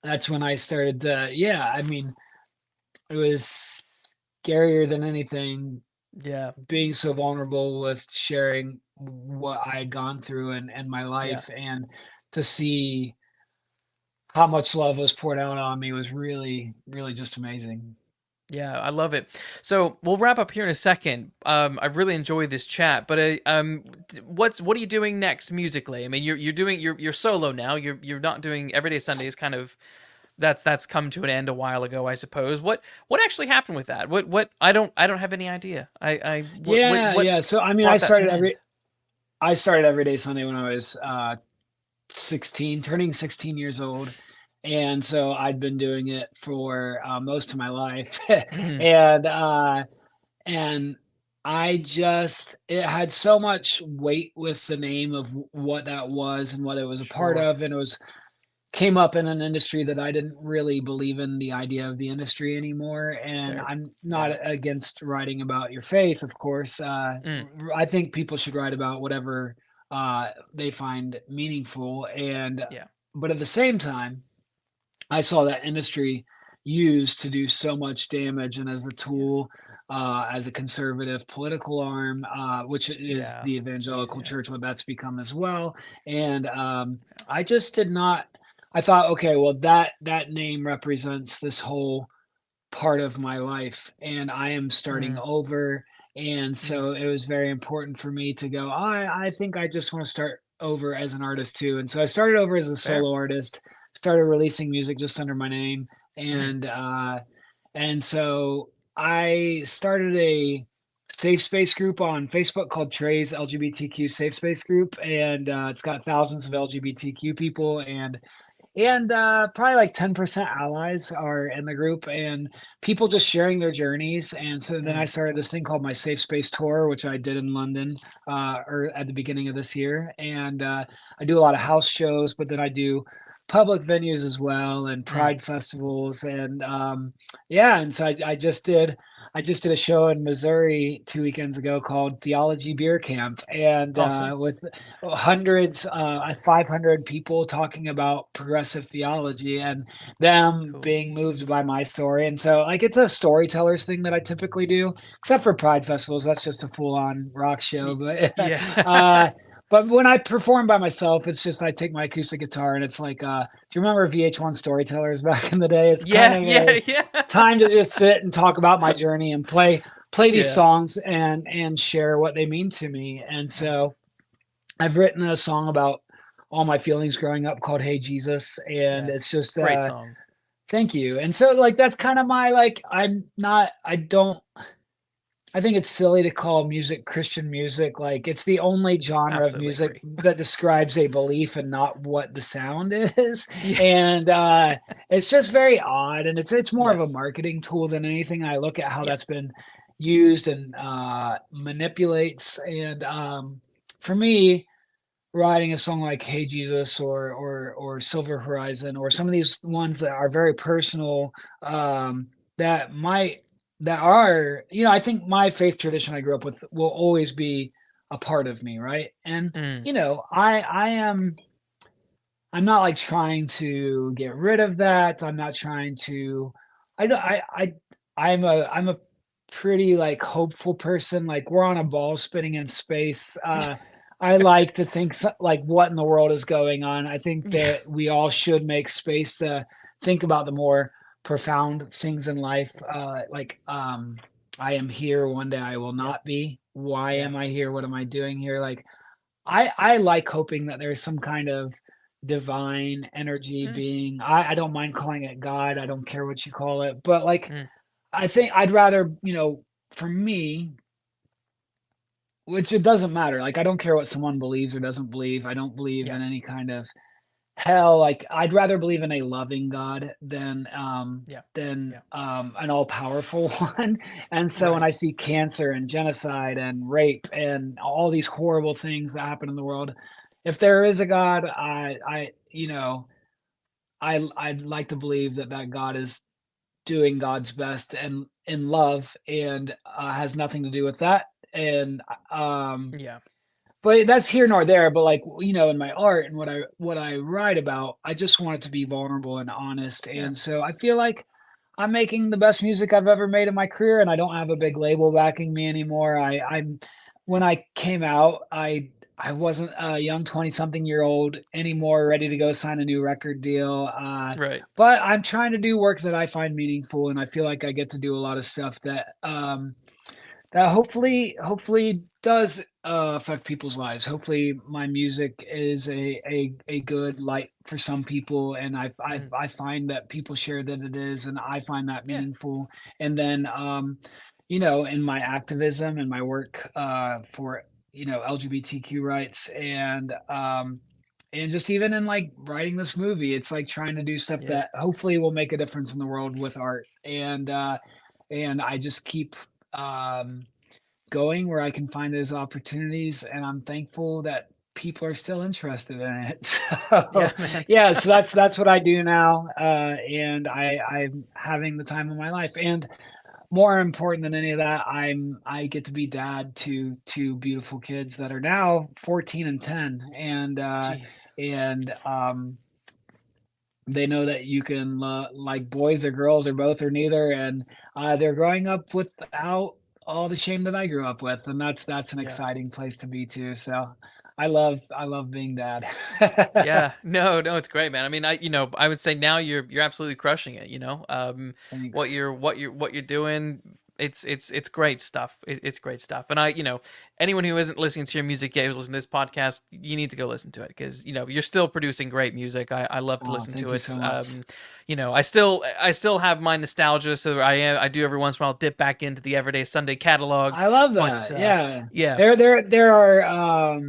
that's when I started to, yeah, I mean, it was scarier than anything, Yeah. being so vulnerable with sharing what I had gone through, and my Yeah. life, and to see how much love was poured out on me was really, really just amazing. Yeah, I love it. So we'll wrap up here in a second. I've really enjoyed this chat, but what are you doing next musically? I mean, you're solo now. You're not doing Everyday Sundays. Kind of, that's come to an end a while ago, I suppose. What actually happened with that? What I don't have any idea. What Yeah, yeah. So I mean, brought that to an end? I started Everyday Sunday when I was 16, turning 16 years old. And so I'd been doing it for most of my life. Mhm. and, uh, and I just, it had so much weight with the name of what that was and what it was a part Sure. of. And it was, came up in an industry that I didn't really believe in the idea of the industry anymore. And Fair. I'm not Yeah. against writing about your faith, of course. Mm. I think people should write about whatever they find meaningful. And, Yeah. but at the same time, I saw that industry used to do so much damage, and as a Yes. tool, as a conservative political arm, which is Yeah. the Jeez. evangelical Yeah. church, what that's become as well. And Yeah. I just did not. I thought, okay, well, that name represents this whole part of my life, and I am starting Mm. over. And Mm. so it was very important for me to go, I think I just want to start over as an artist too. And so I started over as a Fair. solo artist, started releasing music just under my name. Mm. And so I started a safe space group on Facebook called Trey's LGBTQ Safe Space Group. And it's got thousands of LGBTQ people, and probably like 10% allies are in the group, and people just sharing their journeys. And so then I Mm. started this thing called my Safe Space Tour, which I did in London or at the beginning of this year. And I do a lot of house shows, but then I do public venues as well, and Mm. pride festivals. And yeah, and so I just did a show in Missouri 2 weekends ago called Theology Beer Camp, and Awesome. with hundreds, 500 people talking about progressive theology and them Cool. being moved by my story. And so, like, it's a storyteller's thing that I typically do, except for pride festivals. That's just a full on rock show. But, Yeah. but when I perform by myself, it's just I take my acoustic guitar and it's like, do you remember VH1 storytellers back in the day? It's kind Yeah. of Yeah. a Yeah. time to just sit and talk about my journey and play these Yeah. songs and share what they mean to me. And Awesome. so I've written a song about all my feelings growing up called Hey Jesus, and Yeah. it's just Great song. thank you. And so like that's kind of my like I don't I think it's silly to call music Christian music. Like it's the only genre of Absolutely music agree. that describes a belief and not what the sound is. Yeah. And it's just very odd, and it's more of a Yes. marketing tool than anything. I look at how Yeah. that's been used and manipulates. And for me, writing a song like Hey Jesus or Silver Horizon or some of these ones that are very personal, that might that are, I think my faith tradition I grew up with will always be a part of me, right? And Mm. I'm not like trying to get rid of that. I'm not trying to I don't I'm a pretty like hopeful person. Like we're on a ball spinning in space. I like to think like what in the world is going on. I think Yeah. that we all should make space to think about the more profound things in life. I am here, one day I will Yeah. not be. Why Yeah. am I here? What am I doing here? Like I like hoping that there's some kind of divine energy Mm. being. I don't mind calling it God. I don't care what you call it. But like Mm. I think I'd rather, for me, which it doesn't matter. Like I don't care what someone believes or doesn't believe. I don't believe Yeah. in any kind of hell. Like I'd rather believe in a loving God Yeah. than Yeah. an all powerful one. And so when Right. I see cancer and genocide and rape and all these horrible things that happen in the world, if there is a God, I'd like to believe that God is doing God's best and in love, and has nothing to do with that. And Yeah. but that's here nor there. But like in my art and what I write about, I just want it to be vulnerable and honest. Yeah. And so I feel like I'm making the best music I've ever made in my career, and I don't have a big label backing me anymore. I'm When I came out, I wasn't a young 20-something-year-old anymore, ready to go sign a new record deal. Right. But I'm trying to do work that I find meaningful, and I feel like I get to do a lot of stuff that hopefully does affect people's lives. Hopefully, my music is a good light for some people, and Mm. I find that people share that it is, and I find that Yeah. meaningful. And then, in my activism and my work for LGBTQ rights and And just even in like writing this movie, it's like trying to do stuff Yeah. that hopefully will make a difference in the world with art. And I just keep um, going where I can find those opportunities, and I'm thankful that people are still interested in it. Yeah, So man. yeah, so that's what I do now, and I'm having the time of my life. And more important than any of that, I get to be dad to two beautiful kids that are now 14 and 10, Jeez. and they know that you can like boys or girls or both or neither, and they're growing up without all the shame that I grew up with, and that's an Yeah. exciting place to be too. So I love being dad. Yeah, no, no, it's great, man. I mean, I would say now you're absolutely crushing it. Thanks. What you're doing, it's great stuff. It's great stuff. And anyone who isn't listening to your music yet, who's listening to this podcast, you need to go listen to it because you're still producing great music. I love to Oh, listen thank to you it. so much. I still have my nostalgia, so I do every once in a while dip back into the Everyday Sunday catalog, I love but that. Yeah, yeah, there are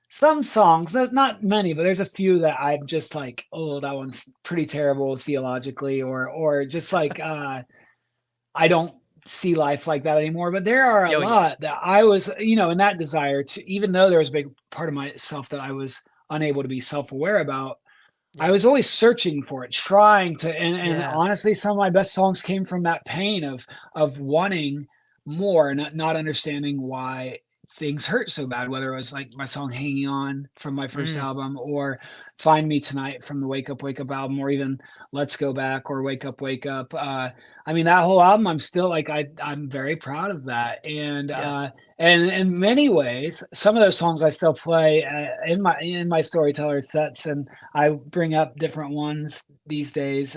some songs, not many, but there's a few that I'm just like, oh, that one's pretty terrible theologically, or just like I don't see life like that anymore. But there are a oh yeah, lot that I was, in that desire to, even though there was a big part of myself that I was unable to be self-aware about, I yeah, was always searching for it, trying to, and yeah. honestly, some of my best songs came from that pain of wanting more, and not understanding why things hurt so bad. Whether it was like my song "Hanging On" from my first Mm, album, or "Find Me Tonight" from the Wake Up" album, or even "Let's Go Back" or Wake Up." I mean, that whole album, I'm still like, I'm very proud of that, yeah, and in many ways, some of those songs I still play in my storyteller sets, and I bring up different ones these days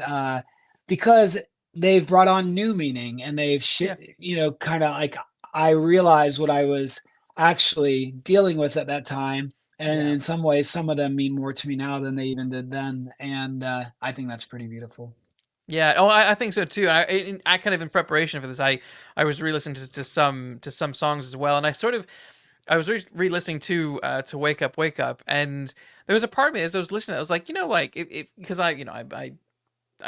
because they've brought on new meaning, and yeah, kind of like I realized what I was actually dealing with at that time. And yeah. in some ways, some of them mean more to me now than they even did then. And I think that's pretty beautiful. Yeah. Oh, I think so too. I kind of in preparation for this, I was re-listening to some songs as well, and I was re-listening to Wake Up, and there was a part of me as I was listening, I was like, like because I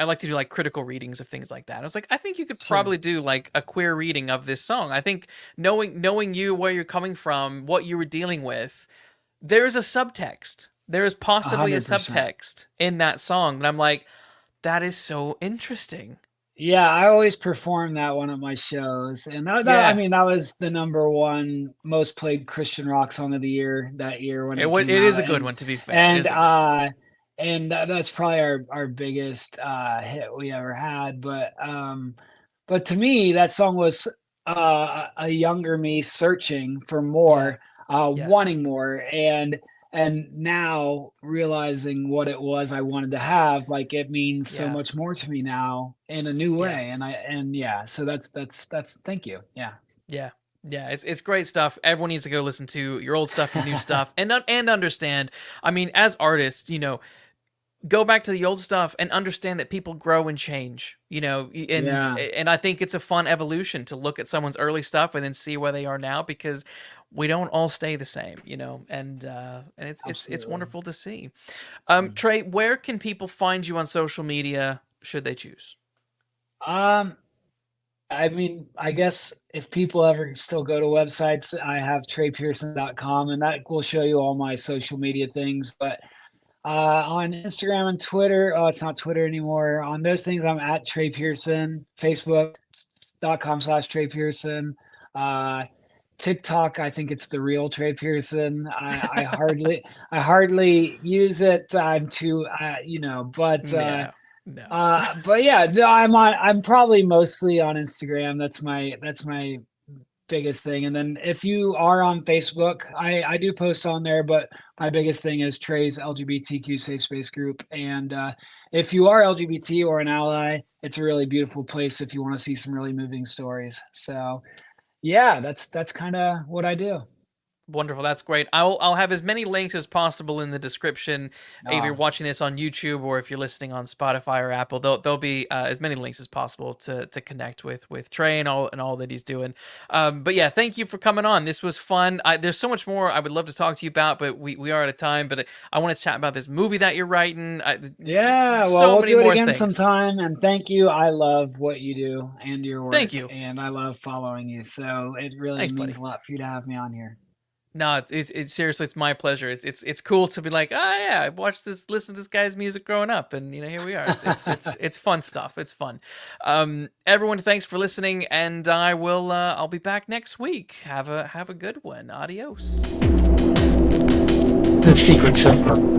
like to do like critical readings of things like that. I was like, I think you could Sure. probably do like a queer reading of this song. I think knowing you, where you're coming from, what you were dealing with, there's a subtext. There is possibly a 100%. subtext in that song, and I'm like, that is so interesting. Yeah, I always perform that one at my shows, and I Yeah, mean, that was the number one most played Christian rock song of the year that year when it came it is out, a good one. To be fair, it and is a good one. uh, and that's probably our biggest hit we ever had. But to me, that song was a younger me searching for Yeah. more, Yes. wanting more, and now realizing what it was I wanted to have, like it means so Yeah. much more to me now in a new Yeah. way. And yeah, so that's thank you. Yeah. Yeah. Yeah, it's great stuff. Everyone needs to go listen to your old stuff, your new stuff, and understand. I mean, as artists, go back to the old stuff and understand that people grow and change. Yeah, And I think it's a fun evolution to look at someone's early stuff and then see where they are now because we don't all stay the same. And it's absolutely. wonderful to see. Mm. Trey, where can people find you on social media should they choose? Um, I mean, I guess if people ever still go to websites, I have treypearson.com, and that will show you all my social media things. But on Instagram and Twitter, oh, it's not Twitter anymore. On those things, I'm at Trey Pearson, Facebook.com/Trey Pearson. Uh, TikTok, I think it's the real Trey Pearson. I hardly use it. I'm too, Yeah. No. but yeah, no, I'm probably mostly on Instagram. That's my biggest thing. And then if you are on Facebook, I do post on there, but my biggest thing is Trey's LGBTQ safe space group. And if you are LGBT or an ally, it's a really beautiful place if you want to see some really moving stories. So yeah, that's kind of what I do. Wonderful. That's great. I'll have as many links as possible in the description. If you're Ah, watching this on YouTube or if you're listening on Spotify or Apple, there'll be as many links as possible to connect with Trey and all that he's doing. But yeah, thank you for coming on. This was fun. There's so much more I would love to talk to you about, but we are out of time. But I want to chat about this movie that you're writing. yeah, well, So we'll many do it more again things. sometime. And thank you. I love what you do and your Thank work, you. and I love following you. So it really Thanks, means buddy. a lot for you to have me on here. No, it's seriously, it's my pleasure. It's cool to be like, oh yeah, I watched this, listen to this guy's music growing up, and here we are. It's fun stuff. It's fun. Everyone, thanks for listening, and I'll be back next week. Have a good one. Adios. The Secret Summer.